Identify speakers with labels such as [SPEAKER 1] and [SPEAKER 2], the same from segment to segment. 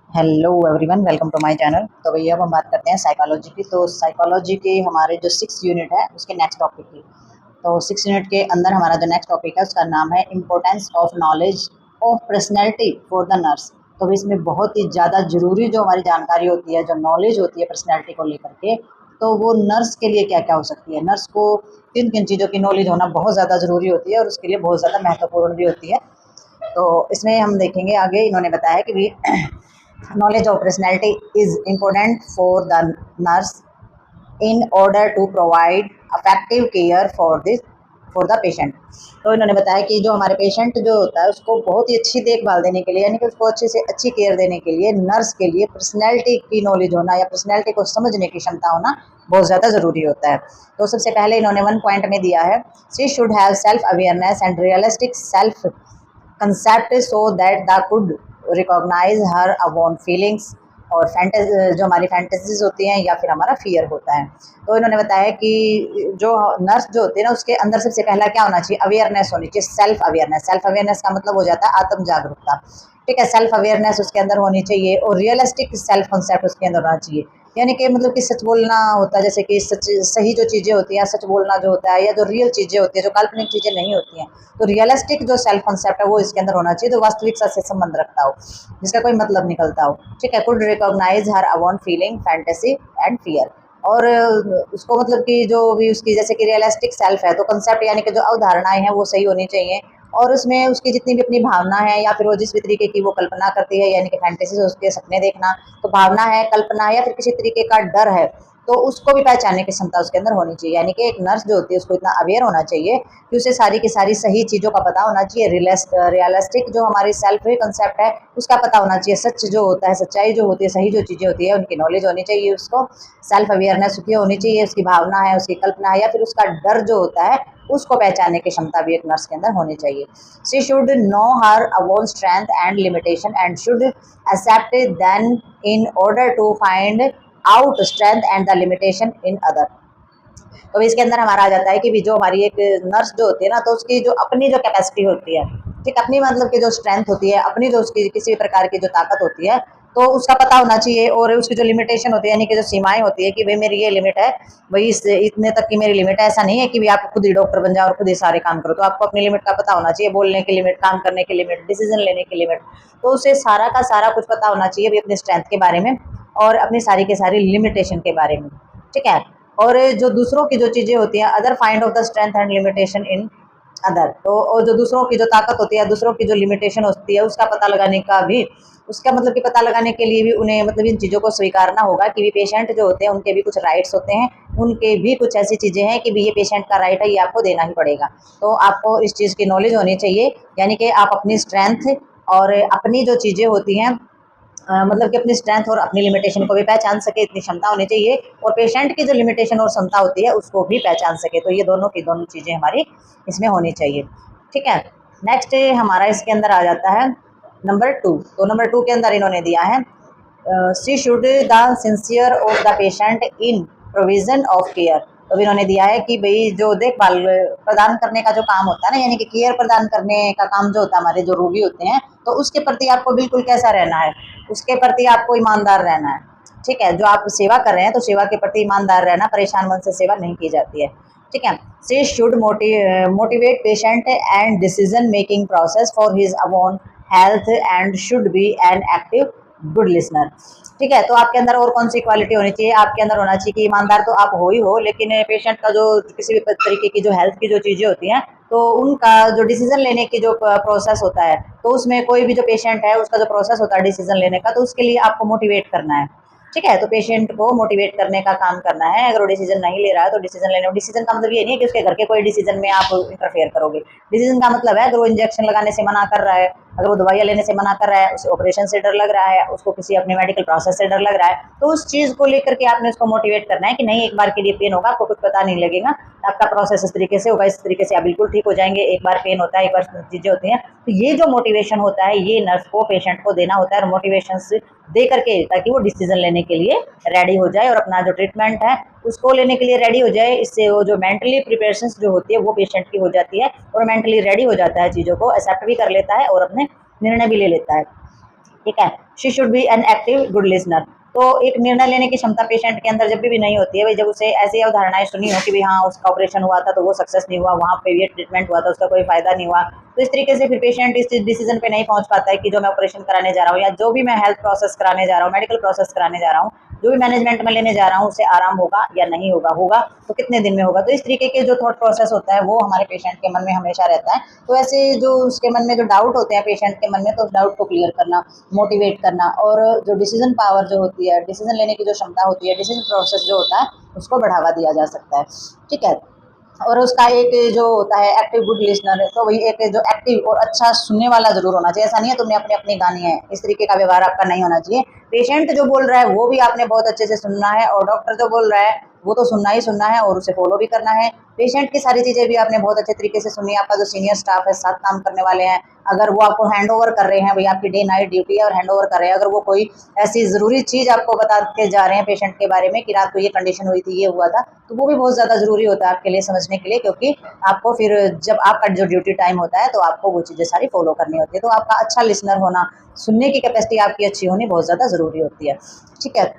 [SPEAKER 1] Hello everyone, welcome to my channel. तो भैया अब हम बात करते हैं साइकोलॉजी की। तो साइकोलॉजी के हमारे जो 6 यूनिट है उसके नेक्स्ट टॉपिक की। तो 6 यूनिट के अंदर हमारा जो नेक्स्ट टॉपिक है उसका नाम है importance of knowledge of personality for the nurse. तो इसमें बहुत ही ज़्यादा ज़रूरी जो हमारी जानकारी होती है, जो नॉलेज होती है पर्सनैलिटी को लेकर के, तो वो नर्स के लिए क्या क्या हो सकती है। नर्स को किन किन चीज़ों की नॉलेज होना बहुत ज़्यादा ज़रूरी होती है और उसके लिए बहुत ज़्यादा महत्वपूर्ण भी होती है। तो इसमें हम देखेंगे आगे, इन्होंने बताया कि भी knowledge of personality is important for the nurse in order to provide effective care for the patient। तो इन्होंने बताया कि जो हमारे पेशेंट जो होता है उसको बहुत ही अच्छी देखभाल देने के लिए, यानी कि उसको अच्छे से अच्छी केयर देने के लिए नर्स के लिए पर्सनैलिटी की नॉलेज होना या पर्सनैलिटी को समझने की क्षमता होना बहुत ज़्यादा ज़रूरी होता है। तो सबसे पहले इन्होंने 1 पॉइंट में दिया है, she should have self awareness and realistic self concept so that the could recognise her own feelings और फैंटेसी, जो हमारी फैंटेसीज होती हैं या फिर हमारा फियर होता है। तो इन्होंने बताया कि जो नर्स जो होती है ना उसके अंदर सबसे पहला क्या होना चाहिए, अवेयरनेस होनी चाहिए, सेल्फ अवेयरनेस। सेल्फ अवेयरनेस का मतलब हो जाता है आत्म जागरूकता। ठीक है, सेल्फ अवेयरनेस उसके अंदर होनी चाहिए और रियलिस्टिक सेल्फ कंसेप्ट उसके अंदर होना चाहिए। यानी कि मतलब कि सच बोलना होता है, जैसे कि सच सही जो चीज़ें होती हैं, सच बोलना जो होता है, या जो रियल चीज़ें होती हैं, जो काल्पनिक चीज़ें नहीं होती हैं। तो रियलिस्टिक जो सेल्फ कंसेप्ट है वो इसके अंदर होना चाहिए, जो वास्तविकता से संबंध रखता हो, जिसका कोई मतलब निकलता हो। ठीक है, could recognise her own feeling fantasy and fear. और उसको मतलब कि जो भी उसकी जैसे कि रियलिस्टिक सेल्फ है, तो कंसेप्ट यानी कि जो अवधारणाएं हैं वो सही होनी चाहिए, और उसमें उसकी जितनी भी अपनी भावना है या फिर वो जिस भी तरीके की वो कल्पना करती है, यानी कि फैंटेसी, उसके सपने देखना, तो भावना है, कल्पना है, या फिर किसी तरीके का डर है, तो उसको भी पहचानने की क्षमता उसके अंदर होनी चाहिए। यानी कि एक नर्स जो होती है उसको इतना अवेयर होना चाहिए कि उसे सारी की सारी सही चीज़ों का पता होना चाहिए। रियलिस्टिक जो हमारी सेल्फ कंसेप्ट है उसका पता होना चाहिए। सच जो होता है, सच्चाई जो होती है, सही जो चीज़ें होती है उनकी नॉलेज होनी चाहिए उसको। सेल्फ अवेयरनेस उसकी होनी चाहिए, उसकी भावना है, उसकी कल्पना है, या फिर उसका डर जो होता है उसको पहचानने की क्षमता भी एक नर्स के अंदर होनी चाहिए। She should know her own strength and limitation and should accept then in order to find out strength and the limitation in other. तो इसके अंदर हमारा आ जाता है कि भी जो हमारी एक नर्स जो होती है ना, तो उसकी जो अपनी जो कैपेसिटी होती है, ठीक, अपनी मतलब की जो स्ट्रेंथ होती है, अपनी जो उसकी किसी भी प्रकार की जो ताकत होती है, तो उसका पता होना चाहिए। और उसकी जो लिमिटेशन होती है, यानी कि जो सीमाएं होती है कि भाई मेरी ये लिमिट है, भाई इस इतने तक की मेरी लिमिट है। ऐसा नहीं है कि भी आप खुद ही डॉक्टर बन जाओ और खुद ही सारे काम करो। तो आपको अपनी लिमिट का पता होना चाहिए, बोलने की लिमिट, काम करने की लिमिट, डिसीजन लेने की लिमिट। तो उसे सारा का सारा कुछ पता होना चाहिए भी अपनी स्ट्रेंथ के बारे में और अपनी सारी की सारी लिमिटेशन के बारे में। ठीक है, और जो दूसरों की जो चीज़ें होती हैं, other find of the strength and limitation in other. तो और जो दूसरों की जो ताकत होती है, दूसरों की जो लिमिटेशन होती है, उसका पता लगाने का भी, उसका मतलब कि पता लगाने के लिए भी उन्हें मतलब इन चीज़ों को स्वीकारना होगा कि भी पेशेंट जो होते हैं उनके भी कुछ राइट्स होते हैं, उनके भी कुछ ऐसी चीज़ें हैं कि भी ये पेशेंट का राइट है, ये आपको देना ही पड़ेगा। तो आपको इस चीज़ की नॉलेज होनी चाहिए, यानी कि आप अपनी स्ट्रेंथ और अपनी जो चीज़ें होती हैं, मतलब कि अपनी स्ट्रेंथ और अपनी लिमिटेशन को भी पहचान सके, इतनी क्षमता होनी चाहिए, और पेशेंट की जो लिमिटेशन और क्षमता होती है उसको भी पहचान सके। तो ये दोनों की दोनों चीज़ें हमारी इसमें होनी चाहिए। ठीक है, नेक्स्ट हमारा इसके अंदर आ जाता है नंबर 2। तो नंबर 2 के अंदर इन्होंने दिया है, she should the sincere of the patient in provision of care. तो इन्होंने दिया है कि भाई जो देखभाल प्रदान करने का जो काम होता है ना, यानी कि केयर प्रदान करने का काम जो होता है, हमारे जो रोगी होते हैं, तो उसके प्रति आपको बिल्कुल कैसा रहना है, उसके प्रति आपको ईमानदार रहना है। ठीक है, जो आप सेवा कर रहे हैं तो सेवा के प्रति ईमानदार रहना, परेशान मन से सेवा नहीं की जाती है। ठीक है, she should motivate patient and decision making process for his own health and should be an active good listener. ठीक है, तो आपके अंदर और कौन सी क्वालिटी होनी चाहिए, आपके अंदर होना चाहिए कि ईमानदार तो आप हो ही हो, लेकिन पेशेंट का जो किसी भी तरीके की जो हेल्थ की जो चीज़ें होती हैं, तो उनका जो डिसीजन लेने की जो प्रोसेस होता है, तो उसमें कोई भी जो पेशेंट है उसका जो प्रोसेस होता है डिसीजन लेने का, तो उसके लिए आपको मोटिवेट करना है। ठीक है, तो पेशेंट को मोटिवेट करने का काम करना है। अगर वो डिसीजन नहीं ले रहा है तो डिसीजन लेने, डिसीजन का मतलब ये नहीं है कि उसके घर के कोई डिसीजन में आप इंटरफेयर करोगे। डिसीजन का मतलब है अगर वो इंजेक्शन लगाने से मना कर रहा है, अगर वो दवाइयाँ लेने से मना कर रहा है, उसे ऑपरेशन से डर लग रहा है, उसको किसी अपने मेडिकल प्रोसेस से डर लग रहा है, तो उस चीज़ को लेकर के आपने उसको मोटिवेट करना है कि नहीं, एक बार के लिए पेन होगा, आपको कुछ पता नहीं लगेगा, आपका प्रोसेस इस तरीके से होगा, इस तरीके से आप बिल्कुल ठीक हो जाएंगे। एक बार पेन होता है, एक बार चीज़ें होती हैं, तो ये जो मोटिवेशन होता है ये नर्स को पेशेंट को देना होता है, और मोटिवेशन दे करके ताकि वो डिसीजन लेने के लिए रेडी हो जाए और अपना जो ट्रीटमेंट है उसको लेने के लिए रेडी हो जाए। इससे वो जो मेंटली प्रिपरेशन जो होती है वो पेशेंट की हो जाती है, और मेंटली रेडी हो जाता है, चीज़ों को एक्सेप्ट भी कर लेता है और अपने निर्णय भी ले लेता है। ठीक है। She should B an active good listener. तो एक निर्णय लेने की क्षमता पेशेंट के अंदर जब भी नहीं होती है भाई, जब उसे ऐसी अवधारणाएं सुनी हो कि भाई हाँ उसका ऑपरेशन हुआ था तो वो सक्सेस नहीं हुआ, वहाँ पे ये ट्रीटमेंट हुआ था उसका कोई फायदा नहीं हुआ, तो इस तरीके से फिर पेशेंट इस डिसीजन पे नहीं पहुंच पाता है कि जो मैं ऑपरेशन कराने जा रहा हूँ या जो भी मैं हेल्थ प्रोसेस कराने जा रहा हूँ, मेडिकल प्रोसेस कराने जा रहा हूँ, जो भी मैनेजमेंट में लेने जा रहा हूँ, उससे आराम होगा या नहीं होगा, होगा तो कितने दिन में होगा। तो इस तरीके के जो थॉट प्रोसेस होता है वो हमारे पेशेंट के मन में हमेशा रहता है। तो ऐसे जो उसके मन में जो डाउट होते हैं पेशेंट के मन में, तो उस डाउट को क्लियर करना, मोटिवेट करना, और जो डिसीजन पावर जो होती है, डिसीजन लेने की जो क्षमता होती है, डिसीजन प्रोसेस जो होता है उसको बढ़ावा दिया जा सकता है। ठीक है। और उसका एक जो होता है एक्टिव गुड लिसनर, तो वही एक जो एक्टिव और अच्छा सुनने वाला जरूर होना चाहिए। ऐसा नहीं है तुमने अपनी अपनी गानी है, इस तरीके का व्यवहार आपका नहीं होना चाहिए। पेशेंट जो बोल रहा है वो भी आपने बहुत अच्छे से सुनना है, और डॉक्टर जो बोल रहा है वो तो सुनना ही सुनना है और उसे फॉलो भी करना है। पेशेंट की सारी चीजें भी आपने बहुत अच्छे तरीके से सुनी है। आपका जो सीनियर स्टाफ है, साथ काम करने वाले हैं, अगर वो आपको हैंड ओवर कर रहे हैं, भाई आपकी डे नाइट ड्यूटी है और हैंड ओवर कर रहे हैं, अगर वो कोई ऐसी जरूरी चीज आपको बता के जा रहे हैं पेशेंट के बारे में कि रात को ये कंडीशन हुई थी, ये हुआ था, तो वो भी बहुत ज्यादा जरूरी होता है आपके लिए समझने के लिए, क्योंकि आपको फिर जब आपका जो ड्यूटी टाइम होता है तो आपको वो चीजें सारी फॉलो करनी होती है। तो आपका अच्छा लिसनर होना, सुनने की कैपेसिटी आपकी अच्छी होनी बहुत ज्यादा जरूरी होती है। ठीक है।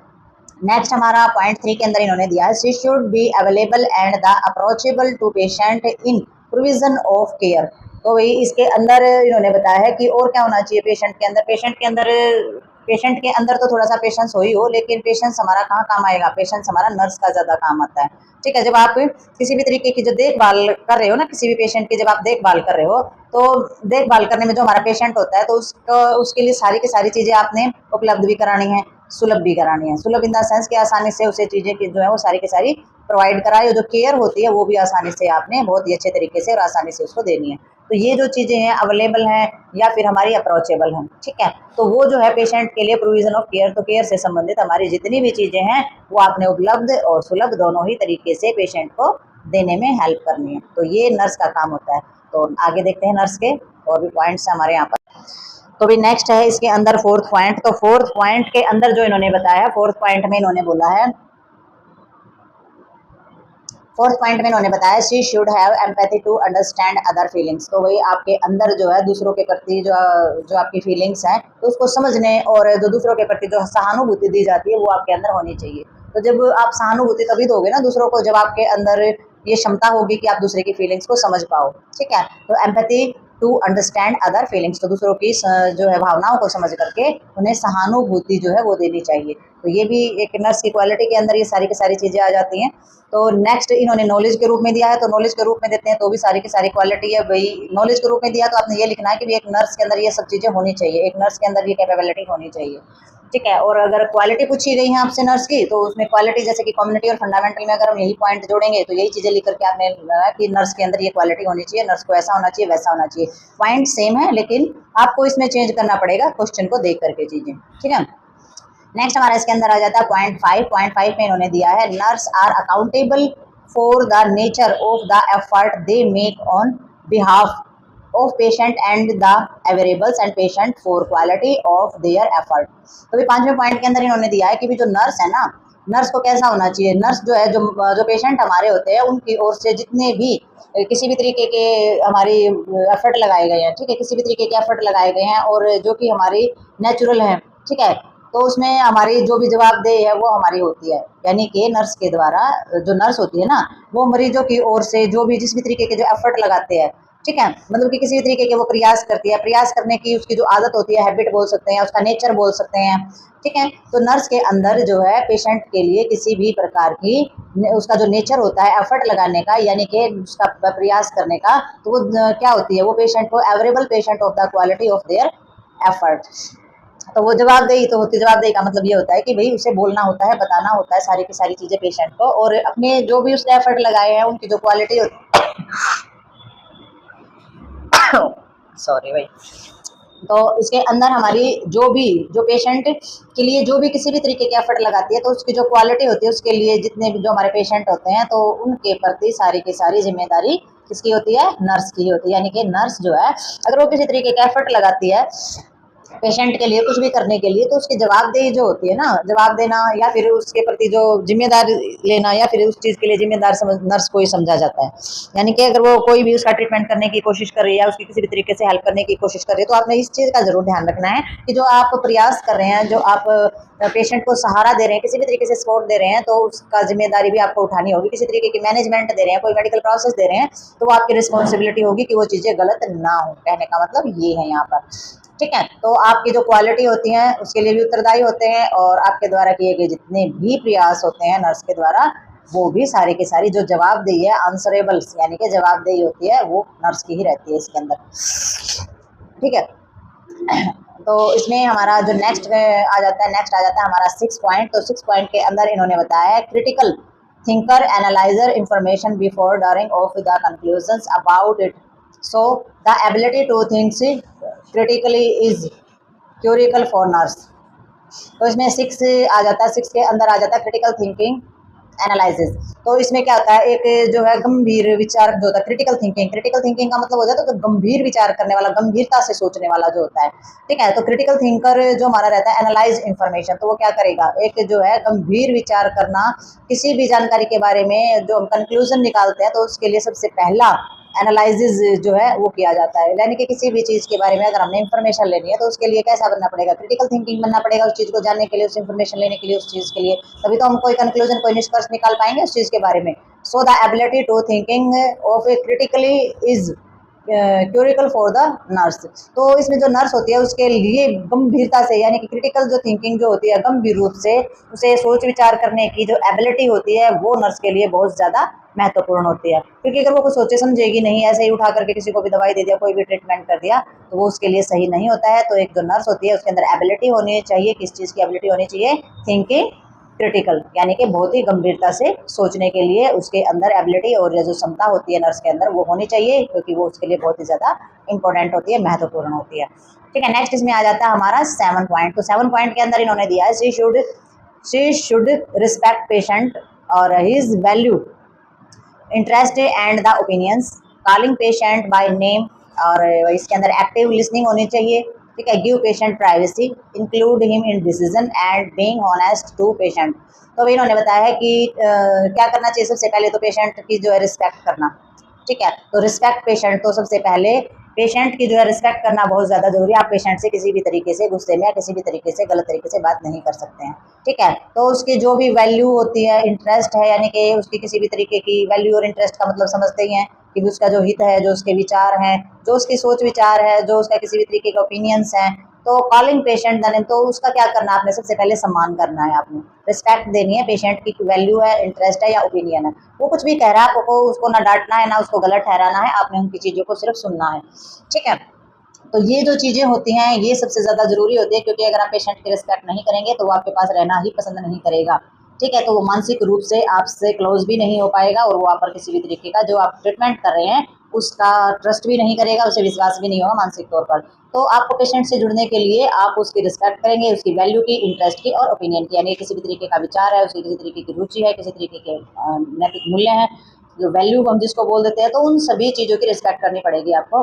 [SPEAKER 1] नेक्स्ट हमारा पॉइंट 3 के अंदर इन्होंने दिया है, she should be available and the approachable to patient in provision of care. तो वही इसके अंदर इन्होंने बताया है कि और क्या होना चाहिए पेशेंट के अंदर। पेशेंट के अंदर तो थोड़ा सा पेशेंस हो ही हो, लेकिन पेशेंस हमारा कहाँ काम आएगा, पेशेंस हमारा नर्स का ज्यादा काम आता है। ठीक है। जब आप किसी भी तरीके की जो देखभाल कर रहे हो ना, किसी भी पेशेंट की जब आप देखभाल कर रहे हो, तो देखभाल करने में जो हमारा पेशेंट होता है तो उसके लिए सारी की सारी चीजें आपने उपलब्ध भी करानी है, सुलभ भी करानी है। सुलभ इन द सेंस कि आसानी से उसे चीजें की जो है वो सारी की सारी प्रोवाइड कराए, जो केयर होती है वो भी आसानी से आपने बहुत ही अच्छे तरीके से और आसानी से उसको देनी है। तो ये जो चीजें हैं अवेलेबल हैं या फिर हमारी अप्रोचेबल हैं, ठीक है, तो वो जो है पेशेंट के लिए प्रोविजन ऑफ केयर, तो केयर से संबंधित हमारी जितनी भी चीजें हैं वो आपने उपलब्ध और सुलभ दोनों ही तरीके से पेशेंट को देने में हेल्प करनी है। तो ये नर्स का काम होता है। तो आगे देखते हैं नर्स के और भी पॉइंट्स हमारे यहाँ पर। तो भी नेक्स्ट है इसके अंदर फोर्थ पॉइंट। तो फोर्थ पॉइंट के अंदर जो इन्होंने बताया, फोर्थ पॉइंट में इन्होंने बोला है, फोर्थ पॉइंट में इन्होंने बताया she should have empathy to understand other feelings. तो वही आपके अंदर जो है दूसरों के प्रति जो जो आपकी फीलिंग्स हैं तो उसको समझने और जो दूसरों के प्रति जो सहानुभूति दी जाती है वो आपके अंदर होनी चाहिए। तो जब आप सहानुभूति तभी दोगे ना दूसरों को, जब आपके अंदर ये क्षमता होगी कि आप दूसरे की फीलिंग्स को समझ पाओ। ठीक है। तो empathy to understand other feelings, तो दूसरों की जो है भावनाओं को समझ करके उन्हें सहानुभूति जो है वो देनी चाहिए। तो ये भी एक नर्स की क्वालिटी के अंदर ये सारी की सारी चीजें आ जाती हैं। तो नेक्स्ट इन्होंने नॉलेज के रूप में दिया है, तो नॉलेज के रूप में देते हैं तो भी सारी की सारी क्वालिटी है भाई। नॉलेज के रूप में दिया तो आपने ये लिखना है कि एक नर्स के अंदर ये सब चीजें होनी चाहिए, एक नर्स के अंदर ये कैपेबिलिटी होनी चाहिए। ठीक है। और अगर क्वालिटी पूछी गई है आपसे नर्स की, तो उसमें क्वालिटी जैसे कि कम्युनिटी और फंडामेंटल में अगर हम यही पॉइंट जोड़ेंगे तो यही चीजें लिख करके आपने लगाया कि नर्स के अंदर ये क्वालिटी होनी चाहिए, नर्स को ऐसा होना चाहिए, वैसा होना चाहिए। पॉइंट सेम है लेकिन आपको इसमें चेंज करना पड़ेगा क्वेश्चन को देख करके चीजें। ठीक है। नेक्स्ट हमारा इसके अंदर आ जाता है पॉइंट 5। पॉइंट 5 में इन्होंने दिया है, nurse are accountable for the nature of the effort they make on behalf of patient and the averables and patient for quality of their effort। तो भी पांचवें पॉइंट के अंदर इन्होंने दिया है कि भी जो नर्स है ना, नर्स को कैसा होना चाहिए। नर्स जो है जो पेशेंट हमारे होते हैं उनकी ओर से जितने भी किसी भी तरीके के हमारी एफर्ट लगाए गए हैं, ठीक है, किसी भी तरीके के एफर्ट लगाए गए हैं और जो कि हमारी नेचुरल है, ठीक है, तो उसमें हमारी जो भी जवाबदेही है वो हमारी होती है। यानी कि नर्स के द्वारा, जो नर्स होती है ना, वो मरीजों की ओर से जो भी जिस भी तरीके के जो एफर्ट लगाते हैं, ठीक है, मतलब कि किसी भी तरीके के वो प्रयास करती है, प्रयास करने की उसकी जो आदत होती है, हैबिट बोल सकते हैं, उसका नेचर बोल सकते हैं। ठीक है। तो नर्स के अंदर जो है पेशेंट के लिए किसी भी प्रकार की उसका जो नेचर होता है एफर्ट लगाने का, यानी कि उसका प्रयास करने का, तो वो क्या होती है, वो पेशेंट को एवरेबल patient of the quality of their effort. तो वो जवाबदेही तो होती है, जवाबदेही का मतलब ये होता है कि भाई उसे बोलना होता है, बताना होता है सारी की सारी चीजें पेशेंट को, और अपने जो भी उसने एफर्ट लगाए हैं उनकी जो क्वालिटी होती सॉरी भाई। तो इसके अंदर हमारी जो पेशेंट के लिए जो भी किसी भी तरीके के एफर्ट लगाती है तो उसकी जो क्वालिटी होती है, उसके लिए जितने भी जो हमारे पेशेंट होते हैं तो उनके प्रति सारी की सारी जिम्मेदारी किसकी होती है, नर्स की होती है। यानी कि नर्स जो है अगर वो किसी तरीके का एफर्ट लगाती है पेशेंट के लिए कुछ भी करने के लिए, तो उसकी जवाबदेही जो होती है ना, जवाब देना या फिर उसके प्रति जो जिम्मेदार लेना या फिर उस चीज़ के लिए जिम्मेदार नर्स को ही समझा जाता है। यानी कि अगर वो कोई भी उसका ट्रीटमेंट करने की कोशिश कर रही है या उसकी किसी भी तरीके से हेल्प करने की कोशिश कर रही है, तो आपने इस चीज़ का जरूर ध्यान रखना है कि जो आप प्रयास कर रहे हैं, जो आप पेशेंट को सहारा दे रहे हैं, किसी भी तरीके से सपोर्ट दे रहे हैं, तो उसका जिम्मेदारी भी आपको उठानी होगी। किसी तरीके की मैनेजमेंट दे रहे हैं, कोई मेडिकल प्रोसेस दे रहे हैं, तो वो आपकी रिस्पॉन्सिबिलिटी होगी कि वो चीज़ें गलत ना हो। कहने का मतलब ये है यहाँ पर, ठीक है। तो आपकी जो क्वालिटी होती है उसके लिए भी उत्तरदायी होते हैं, और आपके द्वारा किए गए जितने भी प्रयास होते हैं नर्स के द्वारा, वो भी सारी की सारी जो जवाबदेही है, आंसरेबल्स यानी कि जवाबदेही होती है, वो नर्स की ही रहती है इसके अंदर, ठीक है। तो इसमें हमारा जो नेक्स्ट आ जाता है हमारा 6 पॉइंट। तो 6 पॉइंट के अंदर इन्होंने बताया है critical thinker analyser information before drawing of the conclusions about it. So the ability to think critically is crucial for nurse. तो इसमें 6 आ जाता है, 6 के अंदर आ जाता है क्रिटिकल थिंकिंग एनालिसिस। तो इसमें क्या होता है, एक जो है गंभीर विचार जो होता है, क्रिटिकल थिंकिंग। क्रिटिकल थिंकिंग का मतलब हो जाता है तो गंभीर विचार करने वाला, गंभीरता से सोचने वाला जो होता है, ठीक है। तो क्रिटिकल थिंकर जो हमारा रहता है एनालाइज इंफॉर्मेशन, तो वो क्या करेगा, एक जो है गंभीर विचार करना किसी भी जानकारी के बारे में, जो हम कंक्लूजन निकालते हैं, तो उसके लिए सबसे पहला एनालिसिस जो है वो किया जाता है। यानी कि किसी भी चीज़ के बारे में अगर हमने इन्फॉर्मेशन लेनी है, तो उसके लिए कैसा बनना पड़ेगा, क्रिटिकल थिंकिंग बनना पड़ेगा उस चीज़ को जानने के लिए, उस इन्फॉर्मेशन लेने के लिए, उस चीज़ के लिए, तभी तो हम कोई कंक्लूजन, कोई निष्कर्ष निकाल पाएंगे उस चीज़ के बारे में। So the ability to thinking of a critically is crucial for the nurse. तो इसमें जो नर्स होती है उसके लिए गंभीरता से, यानी कि क्रिटिकल जो थिंकिंग जो होती है, गंभीर रूप से उसे सोच विचार करने की जो एबिलिटी होती है, वो नर्स के लिए बहुत ज़्यादा महत्वपूर्ण होती है। क्योंकि अगर वो कुछ सोचे समझेगी नहीं, ऐसे ही उठा करके किसी को भी दवाई दे दिया, कोई भी ट्रीटमेंट कर दिया, तो वो उसके लिए सही नहीं होता है। तो एक जो नर्स होती है उसके अंदर एबिलिटी होनी चाहिए, किस चीज़ की एबिलिटी होनी चाहिए, थिंकिंग क्रिटिकल, यानी कि बहुत ही गंभीरता से सोचने के लिए उसके अंदर एबिलिटी और जो क्षमता होती है नर्स के अंदर, वो होनी चाहिए, क्योंकि वो उसके लिए बहुत ही ज़्यादा इंपॉर्टेंट होती है, महत्वपूर्ण होती है, ठीक है। नेक्स्ट इसमें आ जाता है हमारा 7 पॉइंट। तो 7 पॉइंट के अंदर इन्होंने दिया है शी शुड रिस्पेक्ट पेशेंट और his value interest and the opinions, calling patient by name, और इसके अंदर एक्टिव लिसनिंग होनी चाहिए, ठीक है। Give patient privacy, include him in decision and being honest to patient. तो भाई इन्होंने बताया है कि क्या करना चाहिए, सबसे पहले तो पेशेंट की जो है रिस्पेक्ट करना, ठीक है। तो रिस्पेक्ट पेशेंट, तो सबसे पहले पेशेंट की जो है रिस्पेक्ट करना बहुत ज़्यादा जरूरी है। आप पेशेंट से किसी भी तरीके से गुस्से में या किसी भी तरीके से गलत तरीके से बात नहीं कर सकते हैं, ठीक है। तो उसकी जो भी वैल्यू होती है, इंटरेस्ट है, यानी कि उसकी किसी भी तरीके की वैल्यू, और इंटरेस्ट का मतलब समझते ही हैं कि उसका जो हित है, जो उसके विचार हैं, जो उसकी सोच विचार है, जो उसका किसी भी तरीके का ओपिनियंस हैं, तो कॉलिंग पेशेंट देने, तो उसका क्या करना है, आपने सबसे पहले सम्मान करना है, आपने रिस्पेक्ट देनी है। पेशेंट की वैल्यू है, इंटरेस्ट है या ओपिनियन है, वो कुछ भी कह रहा है, आपको उसको ना डांटना है ना उसको गलत ठहराना है, आपने उनकी चीज़ों को सिर्फ सुनना है, ठीक है। तो ये जो चीज़ें होती हैं ये सबसे ज़्यादा ज़रूरी होती है, क्योंकि अगर आप पेशेंट की रिस्पेक्ट नहीं करेंगे तो वो आपके पास रहना ही पसंद नहीं करेगा, ठीक है। तो वो मानसिक रूप से आपसे क्लोज भी नहीं हो पाएगा, और वो आप पर किसी भी तरीके का जो आप ट्रीटमेंट कर रहे हैं उसका ट्रस्ट भी नहीं करेगा, उसे विश्वास भी नहीं होगा मानसिक तौर पर। तो आपको पेशेंट से जुड़ने के लिए आप उसकी रिस्पेक्ट करेंगे, उसकी वैल्यू की, इंटरेस्ट की और ओपिनियन की, यानी किसी भी तरीके का विचार है, उसकी किसी तरीके की रुचि है, किसी तरीके के नैतिक मूल्य हैं, जो वैल्यू हम जिसको बोल देते हैं, तो उन सभी चीज़ों की रिस्पेक्ट करनी पड़ेगी आपको।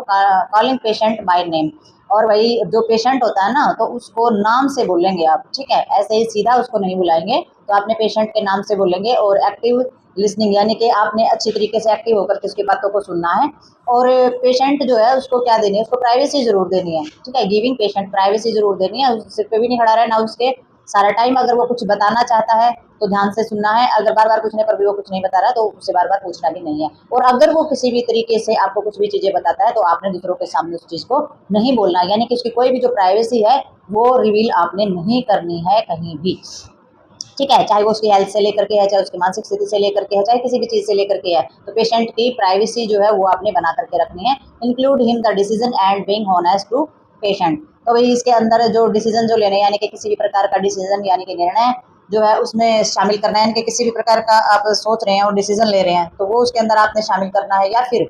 [SPEAKER 1] कॉलिंग पेशेंट बाय नेम, और वही जो पेशेंट होता है ना, तो उसको नाम से बोलेंगे आप, ठीक है। ऐसे ही सीधा उसको नहीं बुलाएंगे, तो आपने पेशेंट के नाम से बोलेंगे। और एक्टिव लिसनिंग, यानी कि आपने अच्छी तरीके से एक्टिव होकर के उसकी बातों को सुनना है। और पेशेंट जो है उसको क्या देनी है, उसको प्राइवेसी जरूर देनी है, ठीक है। गिविंग पेशेंट प्राइवेसी जरूर देनी है, उस सिर पे भी नहीं खड़ा रहना उसके सारा टाइम। अगर वो कुछ बताना चाहता है तो ध्यान से सुनना है, अगर बार बार पूछने पर भी वो कुछ नहीं बता रहा तो उससे बार बार पूछना भी नहीं है। और अगर वो किसी भी तरीके से आपको कुछ भी चीज़ें बताता है तो आपने दूसरों के सामने उस चीज़ को नहीं बोलना, यानी कि उसकी कोई भी जो प्राइवेसी है वो रिवील आपने नहीं करनी है कहीं भी, ठीक है। चाहे वो उसकी हेल्थ से लेकर के है, चाहे उसकी मानसिक स्थिति से लेकर के है, चाहे किसी भी चीज़ से लेकर के है, तो पेशेंट की प्राइवेसी जो है वो आपने बना करके रखनी है। Include him the decision and being honest to patient. तो भाई इसके अंदर जो डिसीजन जो लेने, यानी कि किसी भी प्रकार का डिसीजन यानी कि निर्णय जो है उसमें शामिल करना है, यानी कि किसी भी प्रकार का आप सोच रहे हैं और डिसीजन ले रहे हैं, तो वो उसके अंदर आपने शामिल करना है। या फिर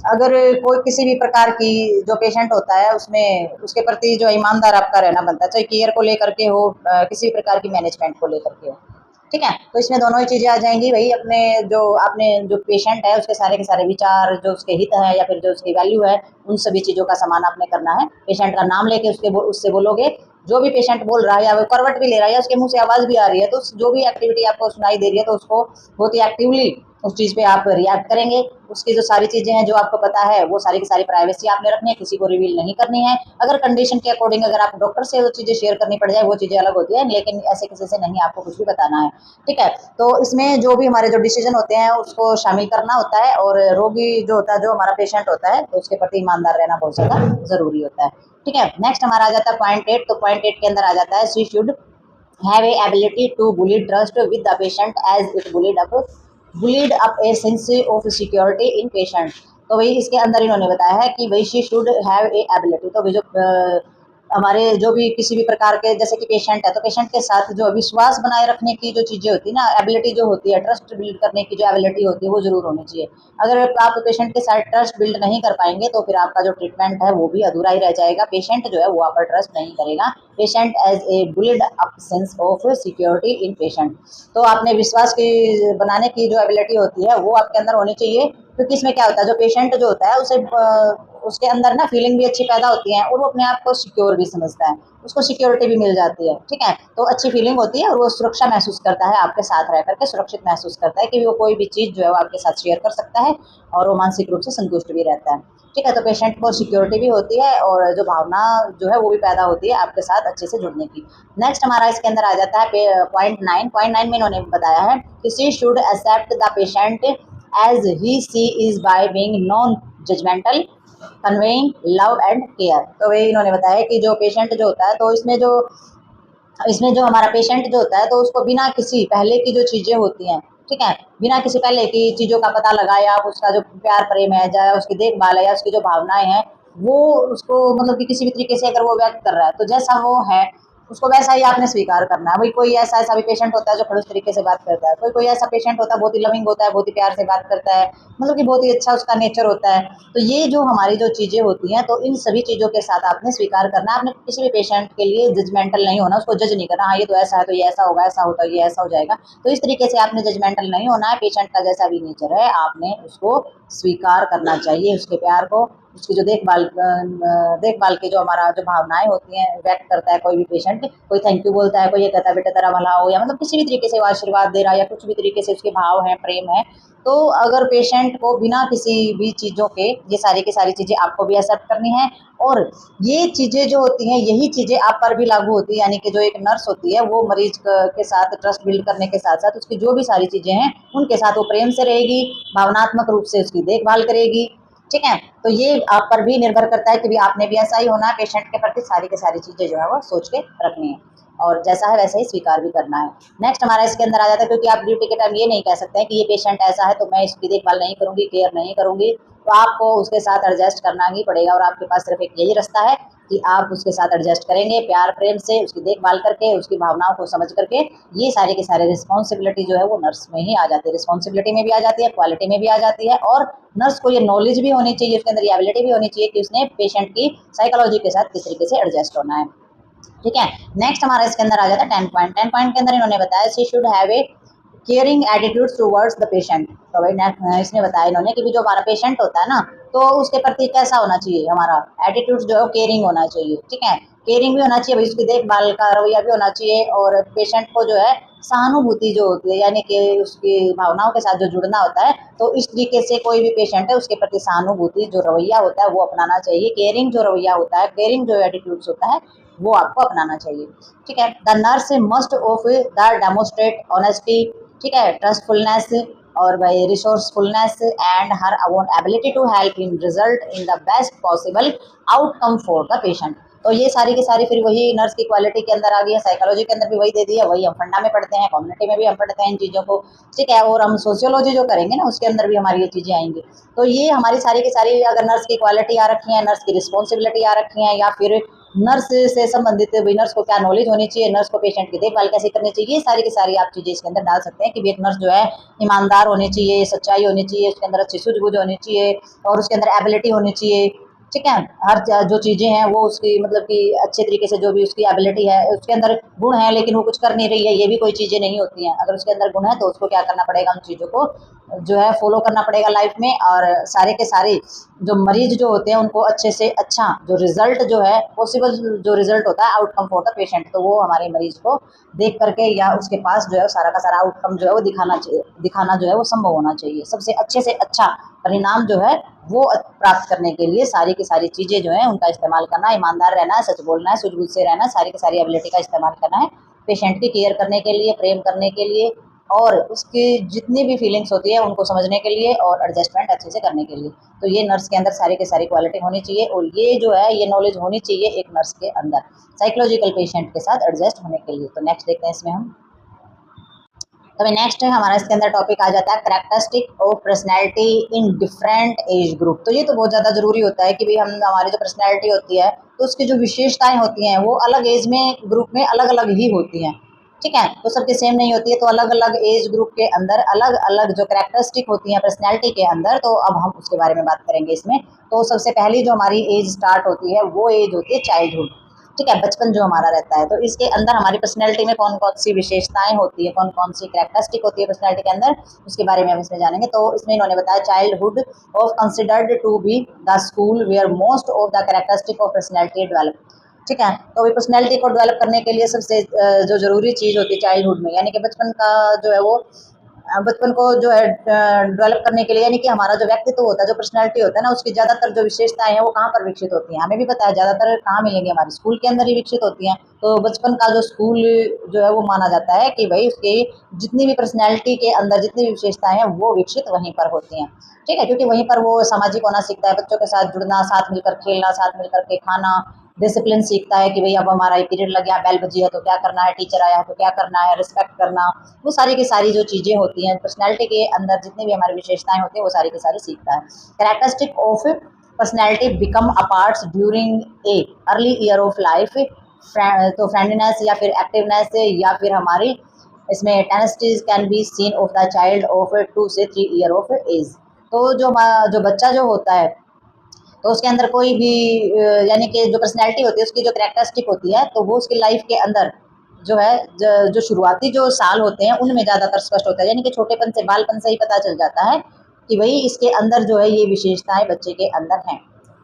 [SPEAKER 1] अगर कोई किसी भी प्रकार की जो पेशेंट होता है उसमें उसके प्रति जो ईमानदार आपका रहना बनता है, चाहे केयर को लेकर के हो, किसी भी प्रकार की मैनेजमेंट को लेकर के हो, ठीक है। तो इसमें दोनों ही चीज़ें आ जाएंगी, वही अपने जो आपने जो पेशेंट है उसके सारे के सारे विचार, जो उसके हित है या फिर जो उसकी वैल्यू है, उन सभी चीज़ों का सामान आपने करना है। पेशेंट का नाम लेके उससे बोलोगे, जो भी पेशेंट बोल रहा है या वो करवट भी ले रहा है या उसके मुंह से आवाज़ भी आ रही है, तो जो भी एक्टिविटी आपको सुनाई दे रही है तो उसको बहुत ही एक्टिवली उस चीज़ पे आप रिएक्ट करेंगे। उसकी जो सारी चीज़ें हैं जो आपको पता है वो सारी की सारी प्राइवेसी आपने रखनी है, किसी को रिवील नहीं करनी है। अगर कंडीशन के अकॉर्डिंग अगर आप डॉक्टर से वो चीज़ें शेयर करनी पड़ जाए वो चीज़ें अलग होती है, लेकिन ऐसे किसी से नहीं आपको कुछ भी बताना है। ठीक है। तो इसमें जो भी हमारे जो डिसीजन होते हैं उसको शामिल करना होता है, और रोगी जो होता है, जो हमारा पेशेंट होता है, तो उसके प्रति ईमानदार रहना बहुत ज़्यादा ज़रूरी होता है। ठीक है। नेक्स्ट हमारा आ जाता है पॉइंट 8। तो पॉइंट 8 के अंदर आ जाता है she should have a ability to bully trust with the patient as it bullied up a sense of security in patient। तो वही इसके अंदर इन्होंने बताया है कि भाई she should have a ability, तो भाई जो हमारे जो भी किसी भी प्रकार के जैसे कि पेशेंट है, तो पेशेंट के साथ जो विश्वास बनाए रखने की जो चीज़ें होती है ना, एबिलिटी जो होती है, ट्रस्ट बिल्ड करने की जो एबिलिटी होती है वो जरूर होनी चाहिए। अगर आप पेशेंट के साथ ट्रस्ट बिल्ड नहीं कर पाएंगे तो फिर आपका जो ट्रीटमेंट है वो भी अधूरा ही रह जाएगा, पेशेंट जो है वो आप पर ट्रस्ट नहीं करेगा। Patient as a build up sense of security in patient, तो आपने विश्वास की बनाने की जो एबिलिटी होती है वो आपके अंदर होनी चाहिए, क्योंकि इसमें क्या होता है, जो पेशेंट जो होता है उसे उसके अंदर ना फीलिंग भी अच्छी पैदा होती है और वो अपने आप को सिक्योर भी समझता है, उसको सिक्योरिटी भी मिल जाती है। ठीक है। तो अच्छी फीलिंग होती है और वो सुरक्षा महसूस करता है, आपके साथ रह करके सुरक्षित महसूस करता है कि वो कोई भी चीज़ जो है वो आपके साथ शेयर कर सकता है, और वो मानसिक रूप से संतुष्ट भी रहता है। ठीक है। तो पेशेंट को सिक्योरिटी भी होती है और जो भावना जो है वो भी पैदा होती है आपके साथ अच्छे से जुड़ने की। नेक्स्ट हमारा इसके अंदर आ जाता है पॉइंट 9। पॉइंट 9 में इन्होंने बताया है कि she should accept the patient as he she is by being non judgemental conveying love and care. तो वही इन्होंने बताया कि जो पेशेंट जो होता है, तो इसमें जो हमारा पेशेंट जो होता है तो उसको बिना किसी पहले की जो चीज़ें होती हैं, ठीक है, बिना किसी पहले की चीज़ों का पता लगाया, उसका जो प्यार प्रेम है या उसकी देखभाल है या उसकी जो भावनाएं हैं वो उसको मतलब कि किसी भी तरीके से अगर वो व्यक्त कर रहा है तो जैसा वो है उसको वैसा ही आपने स्वीकार करना है। वही कोई ऐसा ऐसा भी पेशेंट होता है जो खड़ूस तरीके से बात करता है, कोई कोई ऐसा पेशेंट होता है बहुत ही लविंग होता है, बहुत ही प्यार से बात करता है, मतलब कि बहुत ही अच्छा उसका नेचर होता है। तो ये जो हमारी जो चीज़ें होती हैं तो इन सभी चीज़ों के साथ आपने स्वीकार करना है। आपने किसी भी पेशेंट के लिए जजमेंटल नहीं होना, उसको जज नहीं करना, हाँ ये तो ऐसा है तो ये ऐसा होगा, ऐसा होता है ये ऐसा हो जाएगा, तो इस तरीके से आपने जजमेंटल नहीं होना है। पेशेंट का जैसा भी नेचर है आपने उसको स्वीकार करना चाहिए, उसके प्यार को, उसकी जो देखभाल की जो हमारा जो भावनाएं होती हैं व्यक्त करता है कोई भी पेशेंट, कोई थैंक यू बोलता है, कोई ये कहता है बेटा तेरा भला हो, या मतलब किसी भी तरीके से वो आशीर्वाद दे रहा है या कुछ भी तरीके से उसके भाव हैं प्रेम है, तो अगर पेशेंट को बिना किसी भी चीज़ों के ये सारी की सारी चीज़ें आपको भी एक्सेप्ट करनी है, और ये चीज़ें जो होती हैं यही चीज़ें आप पर भी लागू होती है। यानी कि जो एक नर्स होती है वो मरीज के साथ ट्रस्ट बिल्ड करने के साथ साथ उसकी जो भी सारी चीज़ें हैं उनके साथ वो प्रेम से रहेगी, भावनात्मक रूप से उसकी देखभाल करेगी। ठीक है। तो ये आप पर भी निर्भर करता है कि भी आपने भी ऐसा ही होना है, पेशेंट के प्रति सारी की सारी चीज़ें जो है वो सोच के रखनी है और जैसा है वैसा ही स्वीकार भी करना है। नेक्स्ट हमारा इसके अंदर आ जाता है, क्योंकि आप ड्यूटी के टाइम ये नहीं कह सकते हैं कि ये पेशेंट ऐसा है तो मैं इसकी देखभाल नहीं करूंगी, केयर नहीं करूंगी, तो आपको उसके साथ एडजस्ट करना ही पड़ेगा और आपके पास सिर्फ एक यही रास्ता है कि आप उसके साथ एडजस्ट करेंगे प्यार प्रेम से, उसकी देखभाल करके, उसकी भावनाओं को समझ करके। ये सारे के सारे रिस्पॉन्सिबिलिटी जो है वो नर्स में ही आ जाती है, रिस्पॉन्सिबिलिटी में भी आ जाती है, क्वालिटी में भी आ जाती है, और नर्स को ये नॉलेज भी होनी चाहिए, उसके अंदर ये एबिलिटी भी होनी चाहिए कि उसने पेशेंट की साइकोलॉजी के साथ किस तरीके से एडजस्ट होना है। ठीक है। नेक्स्ट हमारा इसके अंदर आ जाता है 10 पॉइंट। 10 पॉइंट के अंदर इन्होंने बताया she should have a caring attitude towards the patient. तो भाई इसने बताया इन्होंने कि भी जो हमारा पेशेंट होता है ना तो उसके प्रति कैसा होना चाहिए, हमारा एटीट्यूड जो है केयरिंग होना चाहिए। ठीक है। केयरिंग भी होना चाहिए, भाई उसकी देखभाल का रवैया भी होना चाहिए, और पेशेंट को जो है सहानुभूति जो होती है यानी कि उसकी भावनाओं के साथ जो जुड़ना होता है, तो इस तरीके से कोई भी पेशेंट है उसके प्रति सहानुभूति जो रवैया होता है वो अपनाना चाहिए। केयरिंग जो रवैया होता है, केयरिंग जो एटीट्यूड्स होता है वो आपको अपनाना चाहिए। ठीक है। The nurse must of the demonstrate honesty, ठीक है, ट्रस्टफुलनेस और भाई resourcefulness and her own ability to help in result in the best possible outcome for the patient. तो ये सारी की सारी फिर वही नर्स की क्वालिटी के अंदर आ गई है, साइकोलॉजी के अंदर भी वही दे दी है, वही हम फंडा में पढ़ते हैं, कम्युनिटी में भी हम पढ़ते हैं इन चीज़ों को। ठीक है। और हम सोशियोलॉजी जो करेंगे ना उसके अंदर भी हमारी ये चीज़ें आएंगी। तो ये हमारी सारी की सारी अगर नर्स की क्वालिटी आ रखी है, नर्स की रिस्पॉन्सिबिलिटी आ रखी है, या फिर नर्स से संबंधित भी नर्स को क्या नॉलेज होनी चाहिए, नर्स को पेशेंट की देखभाल कैसे करनी चाहिए, ये सारी की सारी आप चीज़ें इसके अंदर डाल सकते हैं कि भी एक नर्स जो है ईमानदार होनी चाहिए, सच्चाई होनी चाहिए, उसके अंदर अच्छी सूझबूझ होनी चाहिए और उसके अंदर एबिलिटी होनी चाहिए। ठीक है। हर जो चीज़ें हैं वो उसकी मतलब कि अच्छे तरीके से जो भी उसकी एबिलिटी है, उसके अंदर गुण है लेकिन वो कुछ कर नहीं रही है, ये भी कोई चीज़ें नहीं होती हैं। अगर उसके अंदर गुण है तो उसको क्या करना पड़ेगा, उन चीज़ों को जो है फॉलो करना पड़ेगा लाइफ में, और सारे के सारे जो मरीज जो होते हैं उनको अच्छे से अच्छा जो रिजल्ट जो है पॉसिबल जो रिजल्ट होता है आउटकम फॉर द पेशेंट, तो वो हमारे मरीज को देख करके या उसके पास जो है सारा का सारा आउटकम जो है वो दिखाना चाहिए, दिखाना जो है वो संभव होना चाहिए। सबसे अच्छे से अच्छा परिणाम जो है वो प्राप्त करने के लिए सारी की सारी चीज़ें जो है उनका इस्तेमाल करना, ईमानदार रहना है, सच बोलना है, सूझबूझ से रहना है, सारी की सारी एबिलिटी का इस्तेमाल करना है पेशेंट की केयर करने के लिए, प्रेम करने के लिए, और उसकी जितनी भी फीलिंग्स होती है उनको समझने के लिए और एडजस्टमेंट अच्छे से करने के लिए। तो ये नर्स के अंदर सारी की सारी क्वालिटी होनी चाहिए, और ये जो है ये नॉलेज होनी चाहिए एक नर्स के अंदर साइकोलॉजिकल पेशेंट के साथ एडजस्ट होने के लिए। तो नेक्स्ट देखते हैं इसमें हम। तो अभी नेक्स्ट है हमारा इसके अंदर टॉपिक आ जाता है characteristic of personality in different age group. तो ये तो बहुत ज़्यादा ज़रूरी होता है कि भाई हम हमारी जो पर्सनैलिटी होती है तो उसकी जो विशेषताएं होती हैं वो अलग एज में ग्रुप में अलग अलग ही होती हैं। ठीक है, तो सबकी सेम नहीं होती है, तो अलग अलग एज ग्रुप के अंदर अलग अलग जो कैरेक्टरिस्टिक होती हैं पर्सनैलिटी के अंदर, तो अब हम उसके बारे में बात करेंगे इसमें। तो सबसे पहली जो हमारी एज स्टार्ट होती है वो एज होती है चाइल्डहुड। ठीक है, बचपन जो हमारा रहता है, तो इसके अंदर हमारी पर्सनैलिटी में कौन कौन सी विशेषताएं होती है, कौन कौन सी कैरेक्टरिस्टिक होती है पर्सनैलिटी के अंदर, उसके बारे में हम इसमें जानेंगे। तो इसमें इन्होंने बताया childhood of considered to be the school where most of the characteristic of personality develop. ठीक है, तो अभी पर्सनैलिटी को डेवलप करने के लिए सबसे जो ज़रूरी चीज़ होती है चाइल्डहुड में, यानी कि बचपन का जो है वो बचपन को जो है डेवलप करने के लिए, यानी कि हमारा जो व्यक्तित्व होता है, जो पर्सनैलिटी होता है ना, उसकी ज़्यादातर जो विशेषताएं हैं वो कहाँ पर विकसित होती हैं, हमें भी पता है ज़्यादातर कहाँ मिलेंगी, हमारे स्कूल के अंदर ही विकसित होती हैं। तो बचपन का जो स्कूल जो है वो माना जाता है कि भाई उसकी जितनी भी पर्सनैलिटी के अंदर जितनी भी विशेषताएं हैं वो विकसित वहीं पर होती हैं। ठीक है, क्योंकि वहीं पर वो सामाजिक होना सीखता है, बच्चों के साथ जुड़ना, साथ मिलकर खेलना, साथ मिलकर के खाना, डिसिप्लिन सीखता है कि भाई अब हमारा ये पीरियड लग गया, बेल बजी है तो क्या करना है, टीचर आया है तो क्या करना है, रिस्पेक्ट करना, वो सारी की सारी जो चीज़ें होती हैं पर्सनैलिटी के अंदर जितनी भी हमारी विशेषताएं होती हैं वो सारी की सारी सीखता है। Characteristic of personality become apparent during a early year of life. तो फ्रेंडनेस या फिर एक्टिवनेस या फिर हमारी इसमें tenacities can be seen of the child of 2 से 3 ईयर ऑफ एज। तो जो बच्चा जो होता है तो उसके अंदर कोई भी यानी कि जो पर्सनैलिटी होती है उसकी जो कैरेक्टरिस्टिक होती है तो वो उसकी लाइफ के अंदर जो है जो शुरुआती जो साल होते हैं उनमें ज़्यादातर स्पष्ट होता है, यानी कि छोटेपन से बालपन से ही पता चल जाता है कि भाई इसके अंदर जो है ये विशेषताएं बच्चे के अंदर हैं।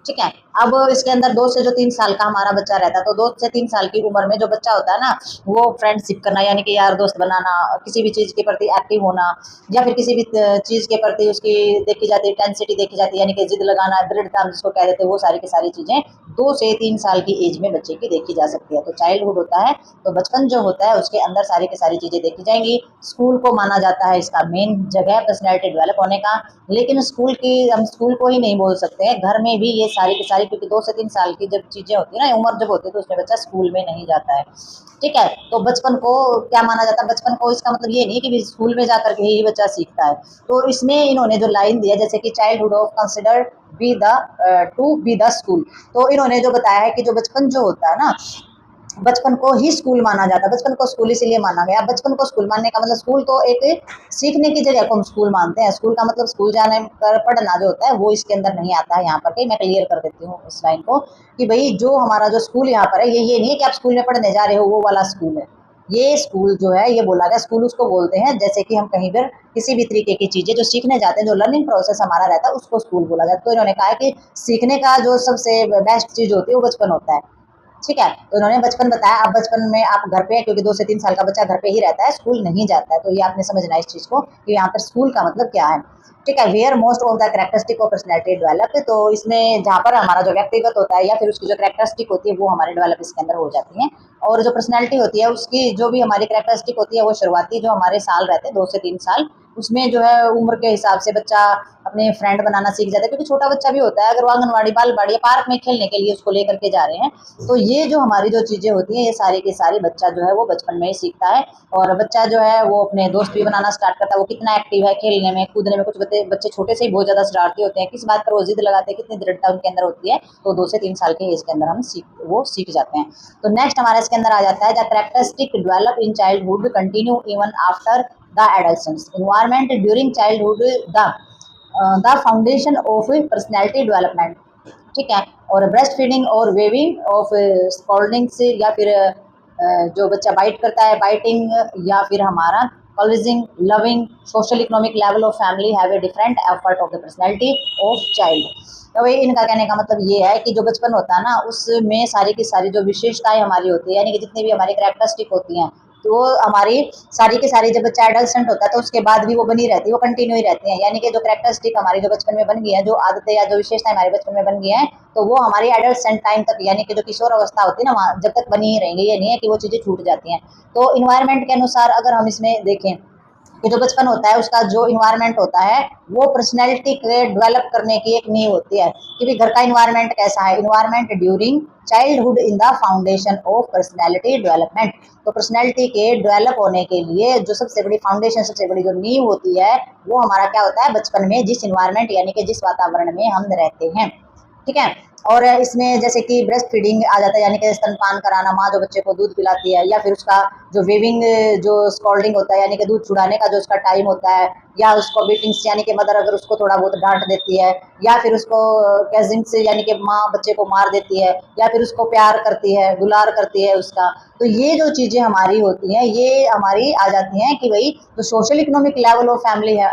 [SPEAKER 1] ठीक है, अब इसके अंदर 2 से जो 3 साल का हमारा बच्चा रहता है, तो 2 से 3 साल की उम्र में जो बच्चा होता है ना वो फ्रेंडशिप करना, यानी कि यार दोस्त बनाना, किसी भी चीज़ के प्रति एक्टिव होना, या फिर किसी भी चीज़ के प्रति उसकी देखी जाती है टेंसिटी देखी जाती है, यानी कि जिद लगाना, दृढ़ता हम जिसको कह देते हैं, वो सारी की सारी चीज़ें 2 से 3 साल की एज में बच्चे की देखी जा सकती है। तो चाइल्डहुड होता है तो बचपन जो होता है उसके अंदर सारी की सारी चीज़ें देखी जाएंगी। स्कूल को माना जाता है इसका मेन जगह पर्सनैलिटी डेवलप होने का, लेकिन स्कूल की हम स्कूल को ही नहीं बोल सकते हैं, घर में भी ये सारी की सारी, क्योंकि 2 से 3 साल की जब चीज़ें होती है ना उम्र जब होती है तो उसमें बच्चा स्कूल में नहीं जाता है। ठीक है, तो बचपन को क्या माना जाता है, बचपन को इसका मतलब ये नहीं कि स्कूल में जाकर के ही बच्चा सीखता है। तो इसमें इन्होंने जो लाइन दिया जैसे कि childhood of consider be the two be the school, तो इन्होंने जो बताया है कि जो बचपन जो होता है ना बचपन को ही स्कूल माना जाता है, बचपन को स्कूल इसीलिए माना गया। बचपन को स्कूल मानने का मतलब स्कूल तो एक सीखने की जगह को हम स्कूल मानते हैं, स्कूल का मतलब स्कूल जाने पर पढ़ना जो होता है वो इसके अंदर नहीं आता है। यहाँ पर कहीं मैं क्लियर कर देती हूँ इस लाइन को कि भाई जो हमारा जो स्कूल यहाँ पर है ये नहीं है कि आप स्कूल में पढ़ने जा रहे हो वो वाला स्कूल है। ये स्कूल जो है ये बोला गया स्कूल उसको बोलते हैं जैसे कि हम कहीं पर किसी भी तरीके की चीज़ें जो सीखने जाते हैं, जो लर्निंग प्रोसेस हमारा रहता है उसको स्कूल बोला जाता है। तो इन्होंने कहा कि सीखने का जो सबसे बेस्ट चीज़ होती है वो बचपन होता है। ठीक है, तो उन्होंने बचपन बताया। अब बचपन में आप घर पे, क्योंकि 2 से 3 साल का बच्चा घर पे ही रहता है, स्कूल नहीं जाता है, तो ये आपने समझना है इस चीज़ को कि यहाँ पर स्कूल का मतलब क्या है। ठीक है, where most of the characteristic of personality develop, तो इसमें जहाँ पर हमारा जो व्यक्तिगत होता है या फिर उसकी जो कैरेक्टरिस्टिक होती है वो हमारे डेवलप इसके अंदर हो जाती हैं, और जो पर्सनैलिटी होती है उसकी जो भी हमारी कैरेक्टरिस्टिक होती है वो शुरुआती जो हमारे साल रहते हैं 2 से 3 साल, उसमें जो है उम्र के हिसाब से बच्चा अपने फ्रेंड बनाना सीख जाता है, क्योंकि छोटा बच्चा भी होता है, अगर वो आंगनवाड़ी बालवाड़ी पार्क में खेलने के लिए उसको लेकर के जा रहे हैं तो ये जो हमारी जो चीज़ें होती हैं ये सारी की सारी बच्चा जो है वो बचपन में ही सीखता है। और बच्चा जो है वो अपने दोस्त भी बनाना स्टार्ट करता है, वो कितना एक्टिव है खेलने में कूदने में। कुछ बच्चे छोटे से ही बहुत ज़्यादा शरारती होते हैं, किस बात पर वो जिद लगाते हैं, कितनी दृढ़ता उनके अंदर होती है, तो 2 से 3 साल के एज के अंदर हम सीख जाते हैं। तो नेक्स्ट हमारे इसके अंदर आ जाता है the characteristic develop in childhood continue even after the adolescence environment during childhood the foundation of personality development। ठीक है। और ब्रेस्ट फीडिंग और वेविंग ऑफ स्कॉल्डिंग से, या फिर जो बच्चा बाइट करता है बाइटिंग, या फिर हमारा कॉलेजिंग loving social economic level of family have a different effort of the personality of child. तो भाई इनका कहने का मतलब ये है कि जो बचपन होता है ना उसमें सारी की सारी जो विशेषताएं हमारी होती है, यानी कि जितनी भी हमारी कैरेक्टरिस्टिक होती हैं, तो वो हमारी सारी की सारी जब बच्चा एडल्सेंट होता है तो उसके बाद भी वो बनी रहती है, वो कंटिन्यू ही रहती हैं। यानी कि जो कैरेक्टरिस्टिक हमारी जो बचपन में बन गई है, जो आदतें या जो विशेषताएं हमारे बचपन में बन गई हैं, तो वो हमारी एडल्सेंट टाइम तक, यानी कि जो किशोर अवस्था होती है ना, वहाँ जब तक बनी ही रहेंगी। ये नहीं है कि वो चीज़ें छूट जाती हैं। तो इन्वायरमेंट के अनुसार अगर हम इसमें देखें कि जो बचपन होता है उसका जो इन्वायरमेंट होता है वो पर्सनैलिटी के डेवलप करने की एक नींव होती है कि भाई घर का इन्वायरमेंट कैसा है। Environment during childhood in the foundation of personality development. तो पर्सनैलिटी के डेवलप होने के लिए जो सबसे बड़ी फाउंडेशन, सबसे बड़ी जो नींव होती है, वो हमारा क्या होता है बचपन में, जिस इन्वायरमेंट यानी कि जिस वातावरण में हम रहते हैं। ठीक है। और इसमें जैसे कि ब्रेस्ट फीडिंग आ जाता है, यानी कि स्तनपान कराना, माँ जो बच्चे को दूध पिलाती है, या फिर उसका जो वेविंग जो स्कॉल्डिंग होता है, यानी कि दूध छुड़ाने का जो उसका टाइम होता है, या उसको बीटिंग्स यानी कि मदर अगर उसको थोड़ा बहुत डांट देती है, या फिर उसको कैजिंग्स यानी कि माँ बच्चे को मार देती है, या फिर उसको प्यार करती है, दुलार करती है उसका। तो ये जो चीज़ें हमारी होती हैं ये हमारी आ जाती हैं कि भाई जो social economic level of family है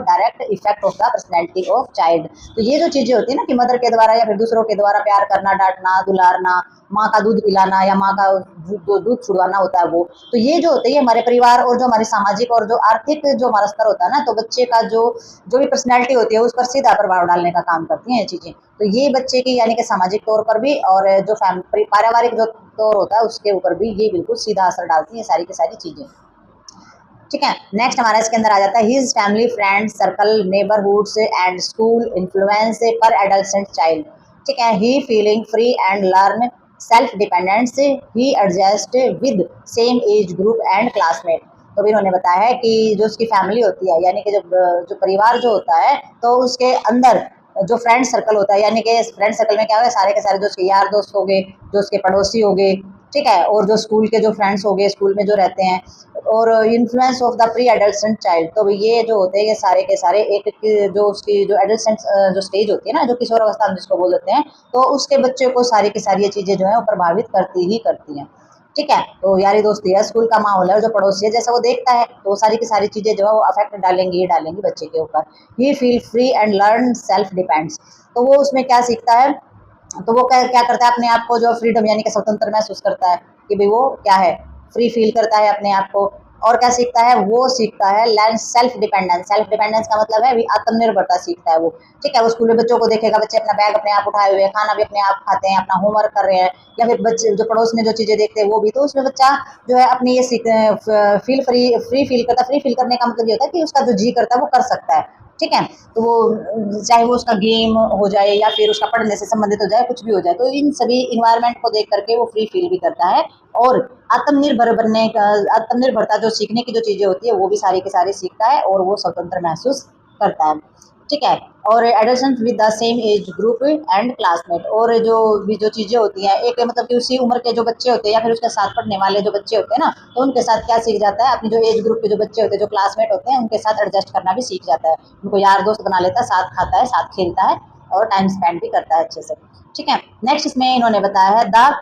[SPEAKER 1] direct effect of the personality of child. तो ये जो चीज़ें होती है ना कि मदर के द्वारा या फिर दूसरों के द्वारा प्यार करना, डांटना, दुलारना, माँ का दूध पिलाना या माँ का दूध छुड़वाना होता है वो, तो ये जो होते हैं हमारे परिवार और जो हमारी सामाजिक और जो आर्थिक जो हमारा स्तर होता है ना, तो बच्चे का जो जो भी पर्सनैलिटी होती है उस पर सीधा प्रभाव डालने का काम करती हैं ये चीज़ें। तो ये बच्चे की यानी कि सामाजिक तौर पर भी और जो पारिवारिक जो तौर होता है उसके ऊपर भी ये बिल्कुल सीधा असर डालती है सारी की सारी चीज़ें। ठीक है। नेक्स्ट हमारा इसके अंदर आ जाता है his family, friend circle, neighbourhoods and school influence पर एडल्सेंट चाइल्ड। ठीक है। He feeling free and learn self dependence, he adjust with same age group and classmate. तो भी इन्होंने बताया है कि जो उसकी फैमिली होती है, यानी कि जो परिवार जो होता है, तो उसके अंदर जो फ्रेंड सर्कल होता है, यानी कि फ्रेंड सर्कल में क्या होगा, सारे के सारे जो उसके यार दोस्त हो गए, जो उसके पड़ोसी हो गए, ठीक है, और जो स्कूल के जो फ्रेंड्स हो गए, स्कूल में जो रहते हैं, और influence of the pre adolescent child. तो ये जो होते हैं ये सारे के सारे एक जो उसकी जो एडल्सेंट जो स्टेज होती है ना, जो किशोर अवस्था हम जिसको बोल देते हैं, तो उसके बच्चे को सारी की सारी ये चीज़ें जो है वो प्रभावित करती ही करती हैं। ठीक है। तो यारी दोस्ती है, स्कूल का माहौल है, और जो पड़ोसी है जैसा वो देखता है तो वो सारी की सारी चीज़ें जो है वो अफेक्ट डालेंगी ही डालेंगी बच्चे के ऊपर। He feel free and learn self depends. तो वो उसमें क्या सीखता है, तो वो क्या क्या करता है, अपने आप को जो फ्रीडम यानी कि स्वतंत्र महसूस करता है कि भाई वो क्या है, फ्री फील करता है अपने आप को। और क्या सीखता है, वो सीखता है learn self dependence. Self dependence का मतलब है भी आत्मनिर्भरता सीखता है वो। ठीक है। वो स्कूल में बच्चों को देखेगा, बच्चे अपना बैग अपने आप उठाए हुए हैं, खाना भी अपने आप खाते हैं, अपना होमवर्क कर रहे हैं, या फिर बच्चे जो पड़ोस में जो चीज़ें देखते हैं वो भी, तो उसमें बच्चा जो है अपनी ये सीख फील फ्री फील करता है। फ्री फील करने का मतलब ये होता है कि उसका जो जी करता है वो कर सकता है। ठीक है। तो वो चाहे वो उसका गेम हो जाए या फिर उसका पढ़ने से संबंधित हो जाए, कुछ भी हो जाए, तो इन सभी इन्वायरमेंट को देख करके वो फ्री फील भी करता है। और आत्मनिर्भर बनने का, आत्मनिर्भरता जो सीखने की जो चीज़ें होती है वो भी सारी की सारी सीखता है और वो स्वतंत्र महसूस करता है। ठीक है। और adolescent with the same age group and classmate. और जो भी जो चीज़ें होती हैं एक मतलब कि उसी उम्र के जो बच्चे होते हैं या फिर उसके साथ पढ़ने वाले जो बच्चे होते हैं ना, तो उनके साथ क्या सीख जाता है, अपनी जो एज ग्रुप के जो बच्चे होते हैं, जो क्लासमेट होते हैं, उनके साथ एडजस्ट करना भी सीख जाता है। उनको यार दोस्त बना लेता है, साथ खाता है, साथ खेलता है और टाइम स्पेंड भी करता है अच्छे से। ठीक है। नेक्स्ट इसमें इन्होंने बताया है the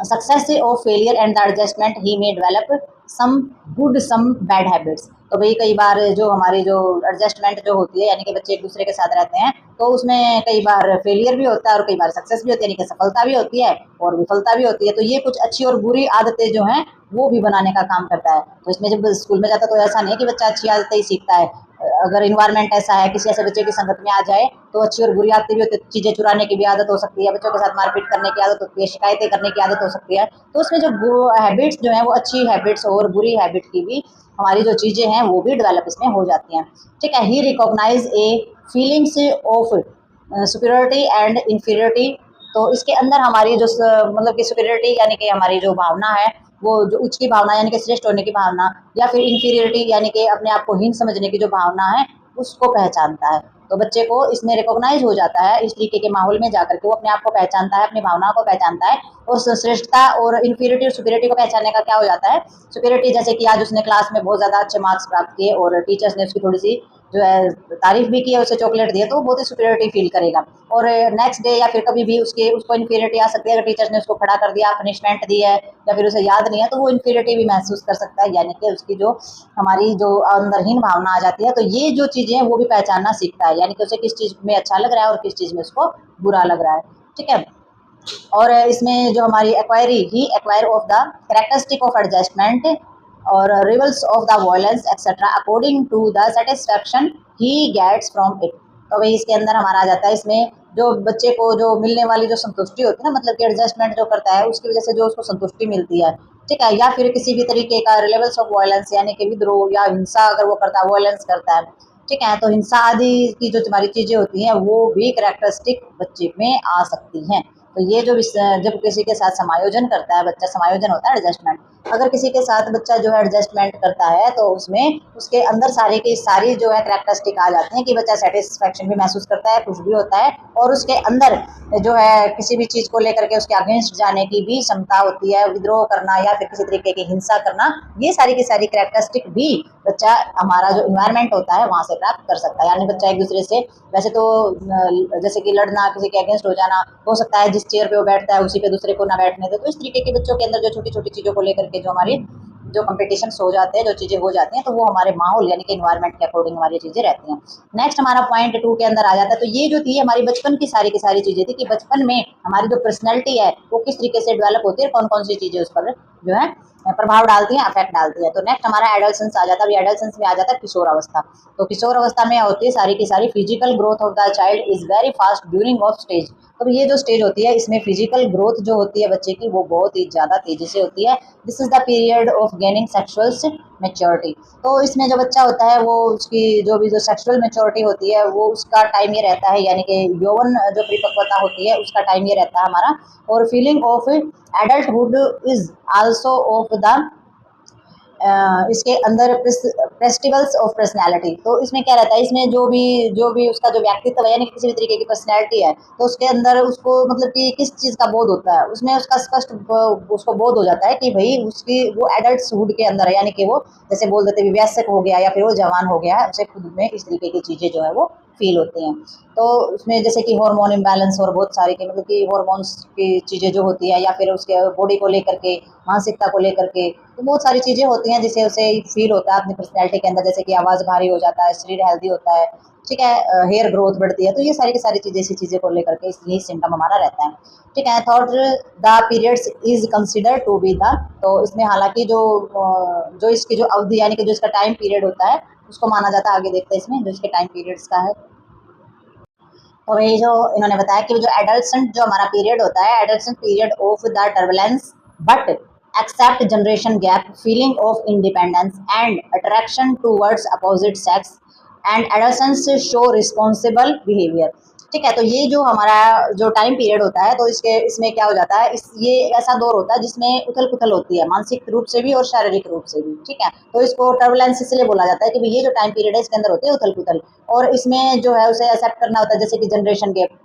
[SPEAKER 1] success of failure and the adjustment he may develop some good some bad habits. तो भाई कई बार जो हमारी जो एडजस्टमेंट जो होती है, यानी कि बच्चे एक दूसरे के साथ रहते हैं, तो उसमें कई बार फेलियर भी होता है और कई बार सक्सेस भी होती है, यानी कि सफलता भी होती है और विफलता भी होती है। तो ये कुछ अच्छी और बुरी आदतें जो हैं वो भी बनाने का काम करता है। तो इसमें जब स्कूल में जाता है तो ऐसा नहीं है कि बच्चा अच्छी आदतें ही सीखता है। अगर इन्वायरमेंट ऐसा है, किसी ऐसे बच्चे की संगत में आ जाए तो अच्छी और बुरी आदतें भी होती है। चीज़ें चुराने की भी आदत हो सकती है, बच्चों के साथ मारपीट करने की आदत होती है, शिकायतें करने की आदत हो सकती है। तो उसमें जो हैबिट्स जो हैं वो अच्छी हैबिट्स और बुरी हैबिट की भी हमारी जो चीज़ें हैं वो भी डेवलप इसमें हो जाती हैं। ठीक है। He recognise a feelings of superiority and inferiority. तो इसके अंदर हमारी जो मतलब कि सुपीरियरिटी यानी कि हमारी जो भावना है, वो जो उच्च की भावना यानी कि श्रेष्ठ होने की भावना, या फिर इन्फीरियरिटी यानी कि अपने आप को हीन समझने की जो भावना है उसको पहचानता है। तो बच्चे को इसमें रिकॉग्नाइज हो जाता है, इस तरीके के माहौल में जाकर के वो अपने आप को पहचानता है, अपनी भावनाओं को पहचानता है। और श्रेष्ठता और इन्फीरियरिटी और सुपीरियरिटी को पहचानने का क्या हो जाता है, सुपीरियरिटी जैसे कि आज उसने क्लास में बहुत ज़्यादा अच्छे मार्क्स प्राप्त किए और टीचर्स ने उसकी थोड़ी सी जो है तारीफ भी की है, उसे चॉकलेट दी है, तो वो बहुत ही सुपीरियरिटी फील करेगा। और नेक्स्ट डे या फिर कभी भी उसको इन्फीरियरिटी आ सकती है, अगर टीचर्स ने उसको खड़ा कर दिया, पनिशमेंट दी है या फिर उसे याद नहीं है, तो वो इन्फीरियरिटी भी महसूस कर सकता है, यानी कि उसकी जो हमारी जो अंदरहीन भावना आ जाती है। तो ये जो चीज़ें हैं वो भी पहचानना सीखता है, यानी कि उसे किस चीज़ में अच्छा लग रहा है और किस चीज़ में उसको बुरा लग रहा है। ठीक है। और इसमें जो हमारी acquire of the characteristic of adjustment और rivals of the violence etcetera according to the satisfaction he gets from it. तो वही इसके अंदर हमारा आ जाता है, इसमें जो बच्चे को जो मिलने वाली जो संतुष्टि होती है ना, मतलब कि एडजस्टमेंट जो करता है उसकी वजह से जो उसको संतुष्टि मिलती है। ठीक है। या फिर किसी भी तरीके का लेवल्स ऑफ वायलेंस, यानी कि विद्रोह या हिंसा अगर वो करता है, वायलेंस करता है। ठीक है। तो हिंसा आदि की जो हमारी चीज़ें होती हैं वो भी कैरेक्टरिस्टिक बच्चे में आ सकती हैं। तो ये जो जब किसी के साथ समायोजन करता है बच्चा, समायोजन होता है एडजस्टमेंट, अगर किसी के साथ बच्चा जो है एडजस्टमेंट करता है तो उसमें उसके अंदर सारी की सारी जो है कैरेक्टरिस्टिक आ जाती हैं कि बच्चा सेटिस्फेक्शन भी महसूस करता है, खुश भी होता है, और उसके अंदर जो है किसी भी चीज़ को लेकर के उसके अगेंस्ट जाने की भी क्षमता होती है, विद्रोह करना या फिर किसी तरीके की हिंसा करना, ये सारी की सारी कैरेक्टरिस्टिक भी बच्चा हमारा जो इन्वायरमेंट होता है वहाँ से प्राप्त कर सकता है। यानी बच्चा एक दूसरे से, वैसे तो जैसे कि लड़ना, किसी के अगेंस्ट हो जाना, हो सकता है जिस चेयर पे वो बैठता है उसी पे दूसरे को ना बैठने दे। तो इस तरीके के बच्चों के अंदर जो छोटी छोटी चीज़ों को लेकर के जो हमारी जो कॉम्पिटिशन हो जाते हैं, जो चीज़ें हो जाती हैं, तो वो हमारे माहौल यानी कि इन्वायरमेंट के अकॉर्डिंग हमारी चीज़ें रहती हैं। नेक्स्ट हमारा पॉइंट 2 के अंदर आ जाता है। तो ये जो थी हमारी बचपन की सारी चीज़ें थी कि बचपन में हमारी जो पर्सनैलिटी है वो किस तरीके से डेवलप होती है, कौन कौन सी चीज़ें उस पर जो है प्रभाव डालती हैं, अफेक्ट डालती है। तो नेक्स्ट हमारा एडल्सेंस आ जाता है। अभी एडल्सेंस में आ जाता है किशोर अवस्था। तो किशोर अवस्था में होती है सारी की सारी physical growth of the child is very fast during of stage. तो ये जो स्टेज होती है इसमें फिजिकल ग्रोथ जो होती है बच्चे की वो बहुत ही ज़्यादा तेज़ी से होती है। This is the period of gaining sexual maturity. तो इसमें जो बच्चा होता है वो उसकी जो भी जो सेक्सुअल मेच्योरिटी होती है वो उसका टाइम ये रहता है, यानी कि यौवन जो परिपक्वता होती है उसका टाइम ये रहता है हमारा। और feeling of adulthood is also of the इसके अंदर फेस्टिवल्स ऑफ पर्सनैलिटी। तो इसमें क्या रहता है, इसमें जो भी उसका जो व्यक्तित्व है, यानी किसी भी तरीके की पर्सनैलिटी है, तो उसके अंदर उसको मतलब कि किस चीज़ का बोध होता है, उसमें उसका स्पष्ट उसको बोध हो जाता है कि भाई उसकी वो एडल्टहुड के अंदर है, यानी कि वो जैसे बोल देते वयस्क हो गया या फिर वो जवान हो गया है, उसे खुद में इस तरीके की चीज़ें जो है वो फील होती हैं। तो उसमें जैसे कि हार्मोन इम्बैलेंस और बहुत सारे के मतलब कि हार्मोन्स की चीज़ें जो होती है, या फिर उसके बॉडी को लेकर के, मानसिकता को लेकर के, तो बहुत सारी चीज़ें होती हैं जिससे उसे फील होता है अपनी पर्सनैलिटी के अंदर, जैसे कि आवाज़ भारी हो जाता है, शरीर हेल्दी होता है। ठीक है। हेयर ग्रोथ बढ़ती है। तो ये सारी की सारी चीज़ें, इसी चीज़ें को लेकर के यही सिम्टम हमारा रहता है। ठीक है। Third, the periods is consider to be the. तो इसमें हालांकि जो इसकी जो अवधि यानी कि जो इसका टाइम पीरियड होता है उसको माना जाता है। आगे देखते हैं इसमें जो इसके टाइम पीरियड्स का है। और ये जो इन्होंने बताया कि जो एडल्सेंट जो हमारा पीरियड होता है, adolescent period of the turbulence but accept generation gap, feeling of independence and attraction towards opposite sex and adolescence show responsible behaviour. ठीक है। तो ये जो हमारा जो टाइम पीरियड होता है, तो इसमें क्या हो जाता है, ये ऐसा दौर होता है जिसमें उथल पुथल होती है, मानसिक रूप से भी और शारीरिक रूप से भी। ठीक है। तो इसको टर्बुलेंस इसलिए बोला जाता है कि ये जो टाइम पीरियड है इसके अंदर होती है उथल पुथल, और इसमें जो है उसे एक्सेप्ट करना होता है, जैसे कि जनरेशन गैप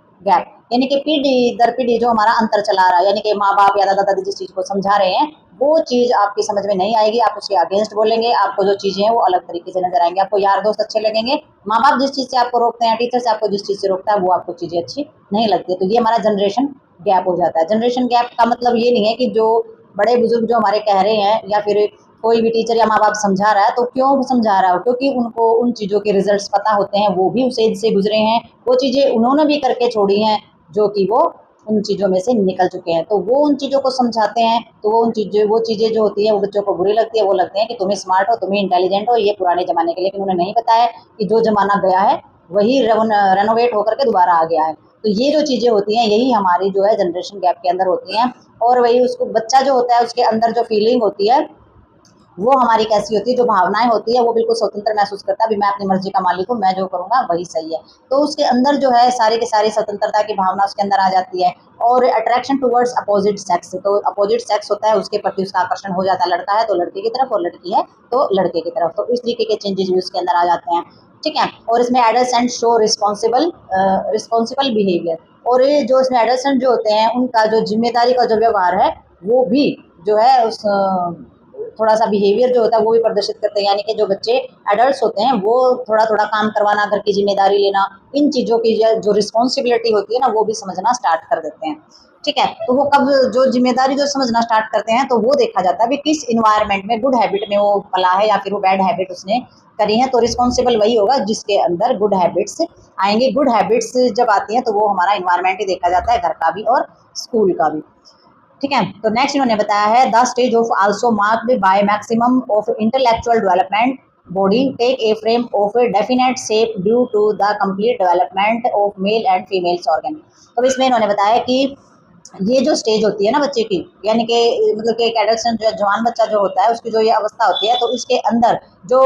[SPEAKER 1] यानी कि पीढ़ी दर पीढ़ी जो हमारा अंतर चला रहा है, यानी कि माँ बाप या दादा दादी जिस चीज़ को समझा रहे हैं वो चीज़ आपकी समझ में नहीं आएगी, आप उसके अगेंस्ट बोलेंगे, आपको जो चीज़ें हैं वो अलग तरीके से नजर आएंगे। आपको यार दोस्त अच्छे लगेंगे, माँ बाप जिस चीज़ से आपको रोकते हैं, टीचर से आपको जिस चीज़ से रोकता है वो आपको चीज़ें अच्छी नहीं लगती। तो ये हमारा जनरेशन गैप हो जाता है। जनरेशन गैप का मतलब ये नहीं है कि जो बड़े बुजुर्ग जो हमारे कह रहे हैं या फिर कोई भी टीचर या माँ बाप समझा रहा है तो क्यों समझा रहा है, क्योंकि उनको उन चीज़ों के रिजल्ट्स पता होते हैं, वो भी उसे से गुजरे हैं, वो चीज़ें उन्होंने भी करके छोड़ी हैं जो कि वो उन चीज़ों में से निकल चुके हैं। तो वो उन चीज़ों को समझाते हैं, तो वो चीज़ें जो होती है वो बच्चों को बुरी लगती है, वो लगते हैं कि तुम्हें स्मार्ट हो, तुम्हें इंटेलिजेंट हो, ये पुराने ज़माने के। लेकिन उन्हें नहीं पता है कि जो ज़माना गया है वही रेनोवेट होकर के दोबारा आ गया है। तो ये जो चीज़ें होती हैं यही हमारी जो है जनरेशन गैप के अंदर होती हैं। और वही उसको बच्चा जो होता है उसके अंदर जो फीलिंग होती है वो हमारी कैसी होती है, जो भावनाएं होती है वो बिल्कुल स्वतंत्र महसूस करता है, अभी मैं अपनी मर्जी का मालिक हूँ, मैं जो करूँगा वही सही है। तो उसके अंदर जो है सारी की सारी स्वतंत्रता की भावना उसके अंदर आ जाती है। और अट्रैक्शन टुवर्ड्स अपोजिट सेक्स, तो अपोजिट सेक्स होता है उसके प्रति उसका आकर्षण हो जाता है, लड़का है तो लड़के की तरफ और लड़की है तो लड़के की तरफ। तो इस तरीके के चेंजेस भी उसके अंदर आ जाते हैं। ठीक है। और इसमें एडल्सेंट शो रिस्पॉन्सिबल बिहेवियर, और ये जो इसमें एडल्सेंट जो होते हैं उनका जो जिम्मेदारी का जो व्यवहार है वो भी जो है उस थोड़ा सा बिहेवियर जो होता है वो भी प्रदर्शित करते हैं, यानी कि जो बच्चे एडल्ट होते हैं वो थोड़ा थोड़ा काम करवाना, घर की जिम्मेदारी लेना, इन चीज़ों की जो रिस्पॉन्सिबिलिटी होती है ना वो भी समझना स्टार्ट कर देते हैं। ठीक है, तो वो कब जो जिम्मेदारी जो समझना स्टार्ट करते हैं तो वो देखा जाता है भी किस इन्वायरमेंट में, गुड हैबिट में वो पला है या फिर वो बैड हैबिट उसने करी है। तो रिस्पॉन्सिबल वही होगा जिसके अंदर गुड हैबिट्स आएंगे। गुड हैबिट्स जब आती हैं तो वो हमारा इन्वायरमेंट ही देखा जाता है, घर का भी और स्कूल का भी। ठीक है, तो नेक्स्ट इन्होंने बताया है the stage of also marked by maximum of intellectual development body take a frame of a definite shape due to the complete development of male and females organ. तो इसमें इन्होंने बताया कि ये जो स्टेज होती है ना बच्चे की, यानी कि मतलब कि एक एडल्ट जो जवान बच्चा जो होता है उसकी जो ये अवस्था होती है, तो इसके अंदर जो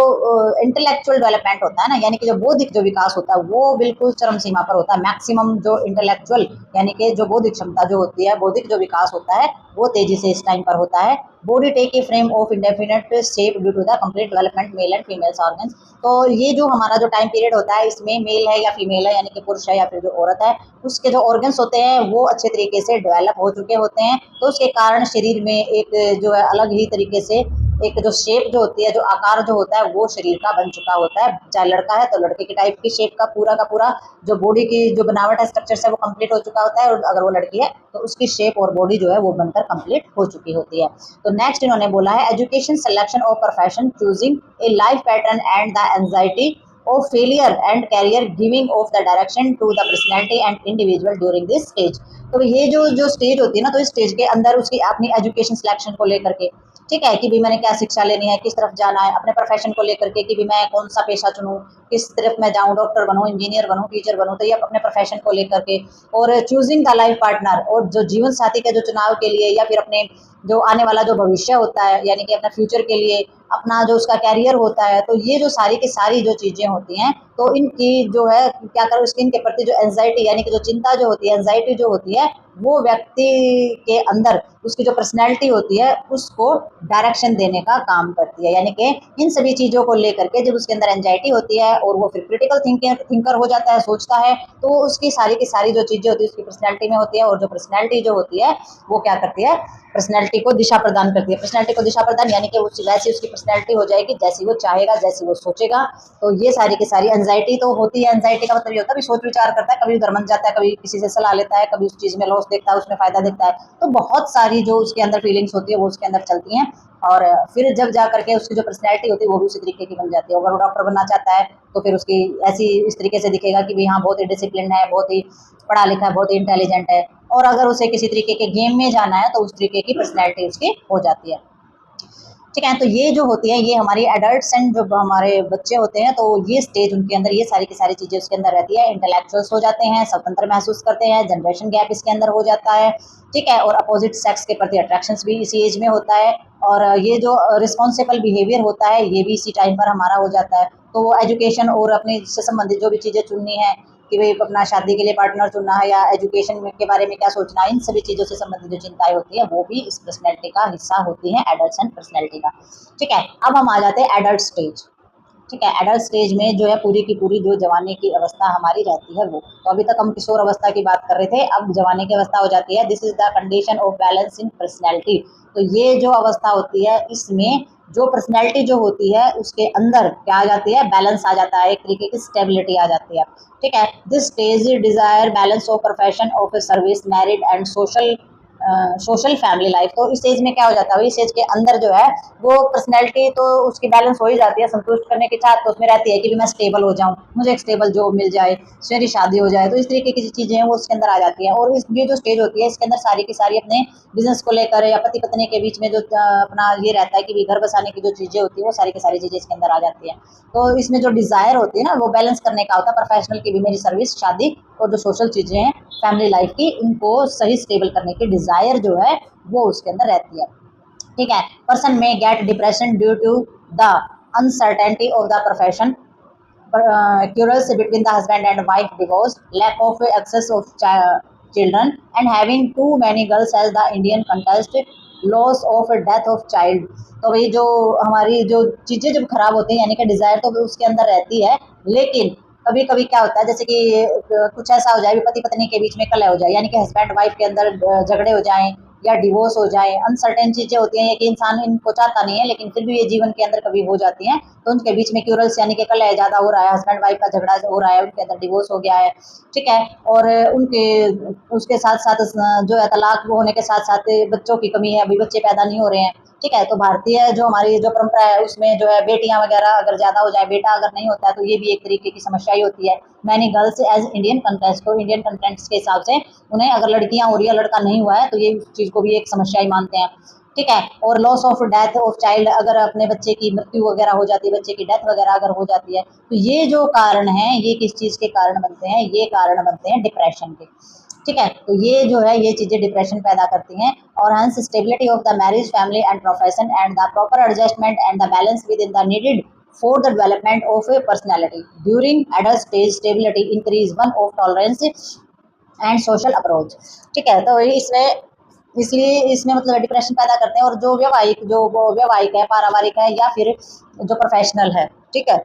[SPEAKER 1] इंटेलेक्चुअल डेवलपमेंट होता है ना, यानी कि जो बौद्धिक जो विकास होता है वो बिल्कुल चरम सीमा पर होता है। मैक्सिमम जो इंटेलेक्चुअल यानी कि जो बौद्धिक क्षमता जो होती है, बौद्धिक जो विकास होता है वो तेजी से इस टाइम पर होता है। Body take a frame of indefinite shape due to the complete development male and females organs. तो ये जो हमारा जो टाइम पीरियड होता है इसमें मेल है या फीमेल है, यानी कि पुरुष है या फिर जो औरत है, उसके जो ऑर्गन्स होते हैं वो अच्छे तरीके से डेवलप हो चुके होते हैं। तो उसके कारण शरीर में एक जो है अलग ही तरीके से एक जो शेप जो होती है, जो आकार जो होता है वो शरीर का बन चुका होता है। चाहे लड़का है तो लड़के की टाइप की शेप का पूरा जो बॉडी की जो बनावट है, स्ट्रक्चर है, वो कंप्लीट हो चुका होता है। और अगर वो लड़की है तो उसकी शेप और बॉडी जो है वो बनकर कंप्लीट हो चुकी होती है। तो नेक्स्ट इन्होंने बोला है education selection of profession choosing a life pattern and the anxiety of failure and career giving of the direction to the personality and individual during this stage। तो ये जो स्टेज होती है ना, तो इस स्टेज के अंदर उसकी अपनी एजुकेशन सिलेक्शन को लेकर के, ठीक है, कि भी मैंने क्या शिक्षा लेनी है, किस तरफ जाना है, अपने प्रोफेशन को लेकर के कि भी मैं कौन सा पेशा चुनूं, किस तरफ मैं जाऊं, डॉक्टर बनूं, इंजीनियर बनूं, टीचर बनूं, तो ये अपने प्रोफेशन को लेकर के। और चूजिंग द लाइफ पार्टनर, और जो जीवन साथी के जो चुनाव के लिए या फिर अपने जो आने वाला जो भविष्य होता है, यानी कि अपना फ्यूचर के लिए अपना जो उसका कैरियर होता है, तो ये जो सारी की सारी जो चीज़ें होती हैं तो इनकी जो है क्या करो, इनके प्रति जो एंजाइटी यानी कि जो चिंता जो होती है, एंजाइटी जो होती है, वो व्यक्ति के अंदर उसकी जो पर्सनैलिटी होती है उसको डायरेक्शन देने का काम करती है। यानी कि इन सभी चीज़ों को लेकर के जब उसके अंदर एंजाइटी होती है और वो फिर क्रिटिकल थिंकर हो जाता है, सोचता है, तो उसकी सारी की सारी जो चीज़ें होती है उसकी पर्सनैलिटी में होती है। और जो पर्सनैलिटी जो होती है वो क्या करती है, पर्सनैलिटी को दिशा प्रदान करती है। पर्सनैलिटी को दिशा प्रदान यानी कि वैसी उसकी पर्सनैलिटी हो जाएगी जैसी वो चाहेगा, जैसी वो सोचेगा। तो ये सारी की सारी एंजाइटी तो होती है। एंजाइटी का मतलब ये होता है, सोच विचार करता है, कभी उधर मन जाता है, कभी किसी से सलाह लेता है, कभी उस चीज़ में लॉस देखता है, उसमें फ़ायदा देखता है। तो बहुत सारी जो उसके अंदर फीलिंग्स होती है वो उसके अंदर चलती हैं। और फिर जब जा करके उसकी जो पर्सनैलिटी होती है वो भी उसी तरीके की बन जाती है। अगर वो डॉक्टर बनना चाहता है तो फिर उसकी ऐसी इस तरीके से दिखेगा कि भाई हाँ बहुत ही डिसिप्लिन है, बहुत ही पढ़ा लिखा है, बहुत ही इंटेलिजेंट है। और अगर उसे किसी तरीके के गेम में जाना है तो उस तरीके की पर्सनैलिटी उसकी हो जाती है। ठीक है, तो ये जो होती है ये हमारी एडल्ट्स एंड जो हमारे बच्चे होते हैं, तो ये स्टेज उनके अंदर ये सारी की सारी चीज़ें उसके अंदर रहती है। इंटेलेक्चुअल्स हो जाते हैं, स्वतंत्र महसूस करते हैं, जनरेशन गैप इसके अंदर हो जाता है। ठीक है, और अपोजिट सेक्स के प्रति अट्रैक्शंस भी इसी एज में होता है। और ये जो रिस्पॉन्सिबल बिहेवियर होता है ये भी इसी टाइम पर हमारा हो जाता है। तो वो एजुकेशन और अपने से संबंधित जो भी चीज़ें चुननी है कि भाई अपना शादी के लिए पार्टनर चुनना है या एजुकेशन के बारे में क्या सोचना है, इन सभी चीज़ों से संबंधित जो चिंताएं होती है वो भी इस पर्सनैलिटी का हिस्सा होती हैं, एडल्ट एंड पर्सनैलिटी का। ठीक है, अब हम आ जाते हैं एडल्ट स्टेज। ठीक है, एडल्ट स्टेज में जो है पूरी की पूरी जो जवानी की अवस्था हमारी रहती है वो, तो अभी तक हम किशोर अवस्था की बात कर रहे थे, अब जवानी की अवस्था हो जाती है। This is the condition of balance in personality. तो ये जो अवस्था होती है इसमें जो पर्सनैलिटी जो होती है उसके अंदर क्या आ जाती है, बैलेंस आ जाता है, एक तरीके की स्टेबिलिटी आ जाती है। ठीक है, this stage desire balance of profession of service married and social family life. तो इस एज में क्या हो जाता है, इस एज के अंदर जो है वो पर्सनैलिटी तो उसकी बैलेंस हो ही जाती है, संतुष्ट करने की चाहत तो उसमें रहती है कि भी मैं स्टेबल हो जाऊं, मुझे एक स्टेबल जॉब मिल जाए, मेरी शादी हो जाए, तो इस तरीके की चीज़ें हैं वो उसके अंदर आ जाती हैं। और ये जो स्टेज होती है इसके अंदर सारी की सारी अपने बिजनेस को लेकर या पति पत्नी के बीच में जो अपना ये रहता है कि भी घर बसाने की जो चीज़ें होती है वो सारी की सारी चीज़ें इसके अंदर आ जाती हैं। तो इसमें जो डिज़ायर होती है ना वो बैलेंस करने का होता है, प्रोफेशनल की भी मेरी सर्विस, शादी और जो सोशल चीज़ें हैं फैमिली लाइफ की, इनको सही स्टेबल करने की डिज़ायर जो है वो उसके अंदर रहती है। ठीक है, person may get depression due to the uncertainty of the profession, quarrels between the husband and wife, divorce, lack of access of children and having too many girls as the Indian context, loss of death of child. तो भाई जो हमारी जो चीज़ें जब खराब होती हैं यानी कि डिज़ायर तो उसके अंदर रहती है, लेकिन कभी कभी क्या होता है जैसे कि कुछ ऐसा हो जाए पति पत्नी के बीच में कलह हो जाए, यानी कि हस्बैंड वाइफ के अंदर झगड़े हो जाएं या डिवोर्स हो जाए, अनसर्टेन चीज़ें होती हैं, ये कि इंसान इनको चाहता नहीं है लेकिन फिर भी ये जीवन के अंदर कभी हो जाती हैं, तो उनके बीच में क्यूरल्स यानी कि कलह ज़्यादा हो रहा है, हस्बैंड वाइफ का झगड़ा हो रहा है, उनके अंदर डिवोर्स हो गया है, ठीक है। और उनके उसके साथ साथ जो है तलाक होने के साथ साथ बच्चों की कमी है, अभी बच्चे पैदा नहीं हो रहे हैं, ठीक है। तो भारतीय जो हमारी जो परंपरा है उसमें जो है बेटियां वगैरह अगर ज़्यादा हो जाए, बेटा अगर नहीं होता है तो ये भी एक तरीके की समस्या ही होती है। Many girls as Indian contents, तो इंडियन कंटेंट्स के हिसाब से उन्हें अगर लड़कियां हो रही है लड़का नहीं हुआ है तो ये चीज़ को भी एक समस्या ही मानते हैं, ठीक है। और loss of death of child, अगर अपने बच्चे की मृत्यु वगैरह हो जाती है, बच्चे की डेथ वगैरह अगर हो जाती है, तो ये जो कारण है ये किस चीज़ के कारण बनते हैं, ये कारण बनते हैं डिप्रेशन के, ठीक है। तो ये जो है ये चीज़ें डिप्रेशन पैदा करती हैं। और हंस stability of the marriage family and profession and the proper adjustment and the balance with in the needed for the development of A personality during adult stage stability increase one of tolerance and social approach, ठीक है। तो इसमें इसलिए इसमें मतलब depression पैदा करते हैं। और जो वैवाहिक है, पारिवारिक है या फिर जो प्रोफेशनल है, ठीक है,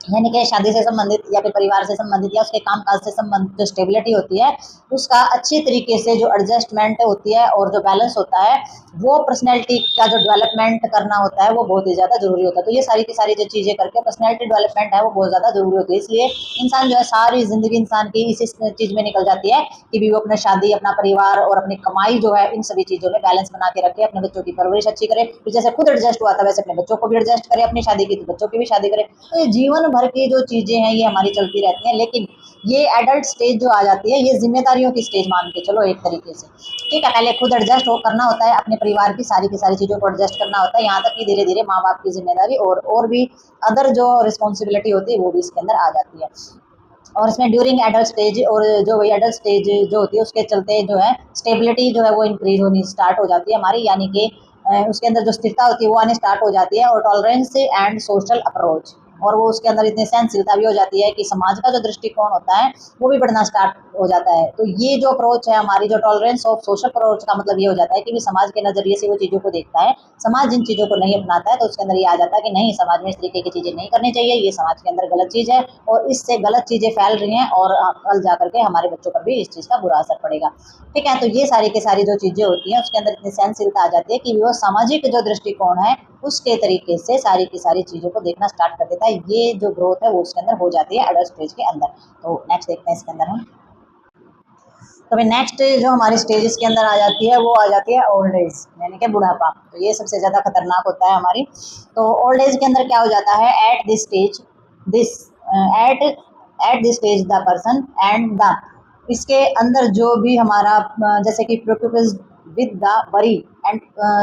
[SPEAKER 1] यानी कि शादी से संबंधित या फिर परिवार से संबंधित या उसके काम काज से संबंधित जो स्टेबिलिटी होती है उसका अच्छी तरीके से जो एडजस्टमेंट होती है और जो बैलेंस होता है, वो पर्सनैलिटी का जो डेवलपमेंट करना होता है वो बहुत ही ज़्यादा जरूरी होता है। तो ये सारी की सारी जो चीज़ें करके पर्सनैलिटी डेवलपमेंट है वो बहुत ज़्यादा जरूरी होती है। इसलिए इंसान जो है सारी ज़िंदगी इंसान की इसी चीज़ में निकल जाती है कि भी वो अपना शादी, अपना परिवार और अपनी कमाई जो है इन सभी चीज़ों में बैलेंस बना के रखे, अपने बच्चों की परवरिश अच्छी करे, तो जैसे खुद एडजस्ट हुआ था वैसे अपने बच्चों को भी एडजस्ट करे, अपनी शादी की तो बच्चों की भी शादी करे। तो ये जीवन भर की जो चीज़ें हैं ये हमारी चलती रहती हैं। लेकिन ये एडल्ट स्टेज जो आ जाती है ये जिम्मेदारियों की स्टेज मान के चलो एक तरीके से, ठीक है। पहले खुद एडजस्ट हो करना होता है, अपने परिवार की सारी चीज़ों को एडजस्ट करना होता है, यहाँ तक कि धीरे धीरे माँ बाप की जिम्मेदारी और भी अदर जो रिस्पॉन्सिबिलिटी होती है वो भी इसके अंदर आ जाती है। और इसमें ड्यूरिंग एडल्ट स्टेज और जो वही एडल्ट स्टेज जो होती है उसके चलते जो है स्टेबिलिटी जो है वो इंक्रीज होनी स्टार्ट हो जाती है हमारी, यानी कि उसके अंदर जो स्थिरता होती है वो आने स्टार्ट हो जाती है। और टॉलरेंस एंड सोशल अप्रोच, और वो उसके अंदर इतनी सहनशीलता भी हो जाती है कि समाज का जो दृष्टिकोण होता है वो भी बढ़ना स्टार्ट हो जाता है। तो ये जो अप्रोच है हमारी, जो टॉलरेंस ऑफ सोशल अप्रोच का मतलब ये हो जाता है कि भी समाज के नज़रिए से वो चीज़ों को देखता है, समाज जिन चीज़ों को नहीं अपनाता है तो उसके अंदर ये आ जाता है कि नहीं, समाज में इस तरीके की चीज़ें नहीं करनी चाहिए, ये समाज के अंदर गलत चीज़ है और इससे गलत चीज़ें फैल रही हैं और कल जा करके हमारे बच्चों पर भी इस चीज़ का बुरा असर पड़ेगा, ठीक है। तो ये सारी की सारी जो चीज़ें होती हैं उसके अंदर इतनी सहनशीलता आ जाती है कि वो सामाजिक जो दृष्टिकोण है उसके तरीके से सारी की सारी चीज़ों को देखना स्टार्ट कर देता है। ये जो ग्रोथ है वो उसके अंदर हो जाती है एडल्ट स्टेज के अंदर। तो नेक्स्ट देखते हैं इसके अंदर हम। तो भाई नेक्स्ट जो हमारी स्टेज इसके अंदर आ जाती है वो आ जाती है ओल्ड एज, यानी कि बुढ़ापा। तो ये सबसे ज़्यादा खतरनाक होता है हमारी। तो ओल्ड एज के अंदर क्या हो जाता है, at this stage this eight at this stage the person and the, इसके अंदर जो भी हमारा जैसे कि प्रोक्यूपस विद द वरी एंड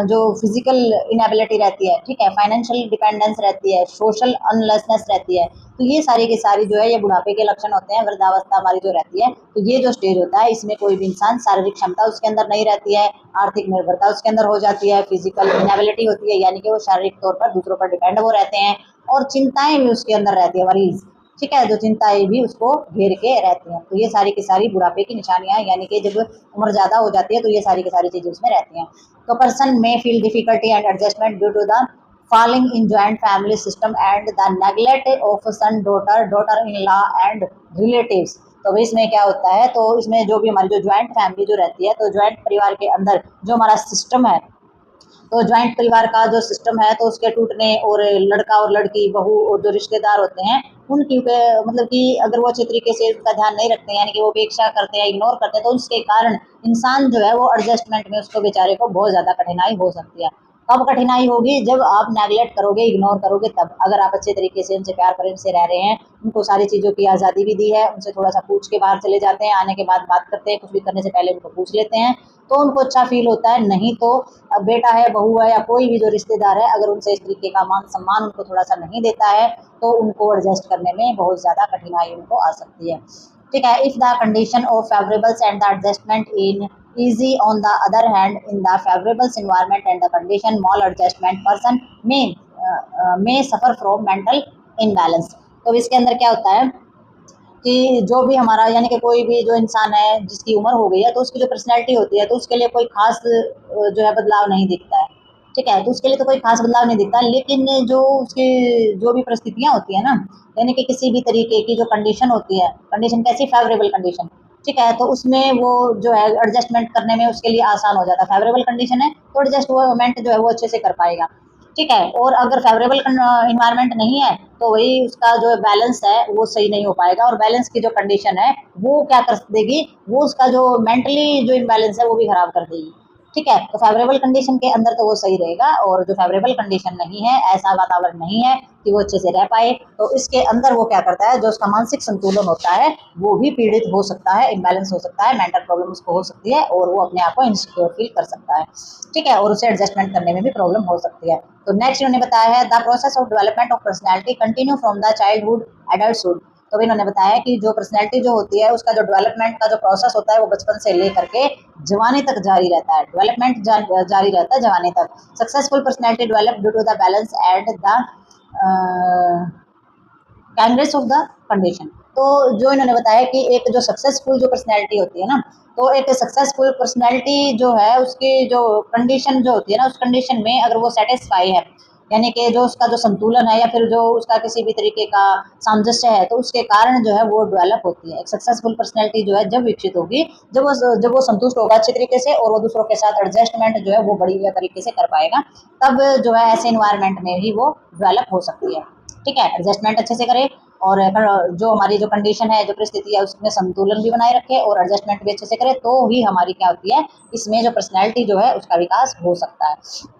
[SPEAKER 1] जो फिजिकल इनएबिलिटी रहती है, ठीक है, फाइनेंशियल डिपेंडेंस रहती है, सोशल अनलेसनेस रहती है, तो ये सारी की सारी जो है ये बुढ़ापे के लक्षण होते हैं। वृद्धावस्था हमारी जो रहती है तो ये जो स्टेज होता है इसमें कोई भी इंसान शारीरिक क्षमता उसके अंदर नहीं रहती है, आर्थिक निर्भरता उसके अंदर हो जाती है, फिजिकल इनएबिलिटी होती है यानी कि वो शारीरिक तौर पर दूसरों पर डिपेंड वो रहते हैं, और चिंताएं भी उसके अंदर रहती है, वरीज, ठीक है, जो चिंताएं भी उसको घेर के रहती हैं। तो ये सारी की सारी बुढ़ापे की निशानियां हैं, यानी कि जब उम्र ज़्यादा हो जाती है तो ये सारी की सारी चीज़ें उसमें रहती हैं। तो person may feel difficulty and adjustment due to the falling in joint family system and the neglect of son, daughter in law and relatives। तो इसमें क्या होता है, तो इसमें जो भी हमारी जो ज्वाइंट फैमिली जो रहती है, तो ज्वाइंट परिवार के अंदर जो हमारा सिस्टम है, तो ज्वाइंट परिवार का जो सिस्टम है तो उसके टूटने और लड़का और लड़की, बहू और जो रिश्तेदार होते हैं उनकी मतलब कि अगर वो अच्छे तरीके से उसका ध्यान नहीं रखते हैं, यानी कि वो उपेक्षा करते हैं, इग्नोर करते हैं, तो उसके कारण इंसान जो है वो एडजस्टमेंट में उसको बेचारे को बहुत ज़्यादा कठिनाई हो सकती है। कब कठिनाई होगी, जब आप नेगलेक्ट करोगे, इग्नोर करोगे तब। अगर आप अच्छे तरीके से उनसे प्यार प्रेम से रह रहे हैं, उनको सारी चीज़ों की आज़ादी भी दी है, उनसे थोड़ा सा पूछ के बाहर चले जाते हैं, आने के बाद बात करते हैं, कुछ भी करने से पहले उनको पूछ लेते हैं, तो उनको अच्छा फील होता है। नहीं तो अब बेटा है, बहू है या कोई भी जो रिश्तेदार है, अगर उनसे इस तरीके का मान सम्मान उनको थोड़ा सा नहीं देता है तो उनको एडजस्ट करने में बहुत ज़्यादा कठिनाई उनको आ सकती है, ठीक है। If the condition of favourables and the adjustment in easy on the other hand in the favorable environment and the condition mal adjustment person may suffer from mental imbalance। तो इसके अंदर क्या होता है कि जो भी हमारा, यानी कि कोई भी जो इंसान है जिसकी उम्र हो गई है तो उसकी जो पर्सनैलिटी होती है तो उसके लिए कोई खास जो है बदलाव नहीं दिखता है, ठीक है, तो उसके लिए तो कोई खास बदलाव नहीं दिखता। लेकिन जो उसकी जो भी परिस्थितियाँ होती है ना, यानी कि किसी भी तरीके की जो कंडीशन होती है, कंडीशन कैसी, फेवरेबल कंडीशन, ठीक है, तो उसमें वो जो है एडजस्टमेंट करने में उसके लिए आसान हो जाता है। फेवरेबल कंडीशन है तो एडजस्टमेंट जो है वो अच्छे से कर पाएगा। ठीक है, और अगर फेवरेबल इन्वायरमेंट नहीं है तो वही उसका जो बैलेंस है वो सही नहीं हो पाएगा, और बैलेंस की जो कंडीशन है वो क्या कर देगी, वो उसका जो मेंटली जो इम्बैलेंस है वो भी खराब कर देगी। ठीक है, तो फेवरेबल कंडीशन के अंदर तो वो सही रहेगा, और जो फेवरेबल कंडीशन नहीं है, ऐसा वातावरण नहीं है कि वो अच्छे से रह पाए, तो इसके अंदर वो क्या करता है, जो उसका मानसिक संतुलन होता है वो भी पीड़ित हो सकता है, इम्बैलेंस हो सकता है, मेंटल प्रॉब्लम उसको हो सकती है, और वो अपने आप को इनसिक्योर फील कर सकता है। ठीक है, और उसे एडजस्टमेंट करने में भी प्रॉब्लम हो सकती है। तो नेक्स्ट उन्होंने बताया है the process of development of personality continue from the childhood adulthood. तो इन्होंने बताया कि जो पर्सनैलिटी जो होती है उसका जो डेवलपमेंट का जो प्रोसेस होता है वो बचपन से लेकर के जवानी तक जारी रहता है, डेवलपमेंट जारी रहता है जवानी तक। Successful personality develop due to the balance at the kindness of the condition. तो जो इन्होंने बताया कि एक जो सक्सेसफुल जो पर्सनैलिटी होती है ना, तो एक सक्सेसफुल पर्सनैलिटी जो है उसकी जो कंडीशन जो होती है ना, उस कंडीशन में अगर वो सेटिस्फाई है, यानी कि जो उसका जो संतुलन है या फिर जो उसका किसी भी तरीके का सामंजस्य है, तो उसके कारण जो है वो डेवलप होती है। एक सक्सेसफुल पर्सनैलिटी जो है जब विकसित होगी, जब वो संतुष्ट होगा अच्छे तरीके से, और वो दूसरों के साथ एडजस्टमेंट जो है वो बढ़िया तरीके से कर पाएगा, तब जो है ऐसे इन्वायरमेंट में ही वो डेवलप हो सकती है। ठीक है, एडजस्टमेंट अच्छे से करे, और जो हमारी जो कंडीशन है, जो परिस्थिति है, उसमें संतुलन भी बनाए रखे और एडजस्टमेंट भी अच्छे से करे, तो ही हमारी क्या होती है, इसमें जो पर्सनैलिटी जो है उसका विकास हो सकता है।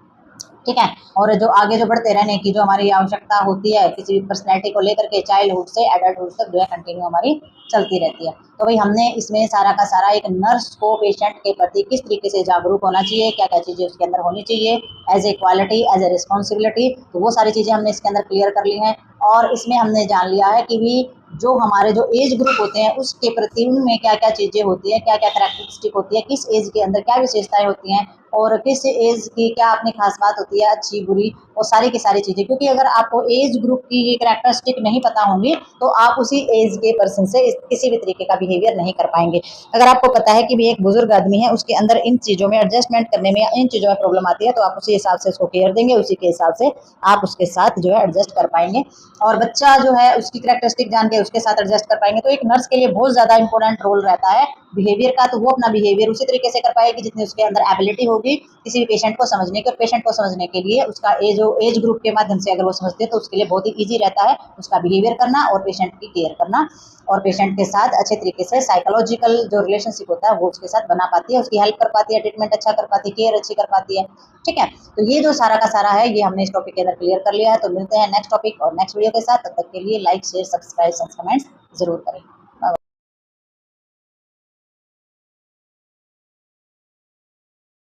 [SPEAKER 1] ठीक है, और जो आगे जो बढ़ते रहने की जो हमारी आवश्यकता होती है किसी भी पर्सनैलिटी को लेकर के, चाइल्डहुड से एडल्टहुड तक जो है कंटिन्यू हमारी चलती रहती है। तो भाई हमने इसमें सारा का सारा एक नर्स को पेशेंट के प्रति किस तरीके से जागरूक होना चाहिए, क्या क्या चीज़ें उसके अंदर होनी चाहिए as a quality, as a responsibility, तो वो सारी चीज़ें हमने इसके अंदर क्लियर कर ली हैं। और इसमें हमने जान लिया है कि भी जो हमारे जो एज ग्रुप होते हैं उसके प्रति उनमें क्या क्या चीज़ें होती हैं, क्या क्या करैक्टरिस्टिक होती है, किस एज के अंदर क्या विशेषताएं होती हैं, और किस एज की क्या अपनी खास बात होती है, अच्छी बुरी, और सारी की सारी चीज़ें। क्योंकि अगर आपको एज ग्रुप की ये करैक्टरिस्टिक नहीं पता होंगी तो आप उसी एज के पर्सन से किसी भी तरीके का बिहेवियर नहीं कर पाएंगे। अगर आपको पता है कि भी एक बुजुर्ग आदमी है, उसके अंदर इन चीज़ों में एडजस्टमेंट करने में, इन चीज़ों में प्रॉब्लम आती है, तो आप उसी हिसाब से उसको केयर देंगे, उसी के हिसाब से आप उसके साथ जो है एडजस्ट कर पाएंगे। और बच्चा जो है उसकी करैक्टरिस्टिक जान के उसके साथ एडजस्ट कर पाएंगे। तो एक नर्स के लिए बहुत ज़्यादा इंपॉर्टेंट रोल रहता है बिहेवियर का, तो वो अपना बिहेवियर उसी तरीके से कर पाएगी जितनी उसके अंदर एबिलिटी होगी किसी भी पेशेंट को समझने की। और पेशेंट को समझने के लिए उसका एज ग्रुप के माध्यम से अगर वो समझते हैं तो उसके लिए बहुत ही ईजी रहता है उसका बिहेवियर करना और पेशेंट की केयर करना, और पेशेंट के साथ अच्छे तरीके से साइकोलॉजिकल जो रिलेशनशिप होता है वो उसके साथ बना पाती है, उसकी हेल्प कर पाती है, ट्रीटमेंट अच्छा कर पाती है, केयर अच्छी कर पाती है। ठीक है, तो ये जो सारा का सारा है ये हमने इस टॉपिक के अंदर क्लियर कर लिया है। तो मिलते हैं नेक्स्ट टॉपिक और नेक्स्ट वीडियो के साथ, तब तक के लिए लाइक शेयर सब्सक्राइब कमेंट्स जरूर करें।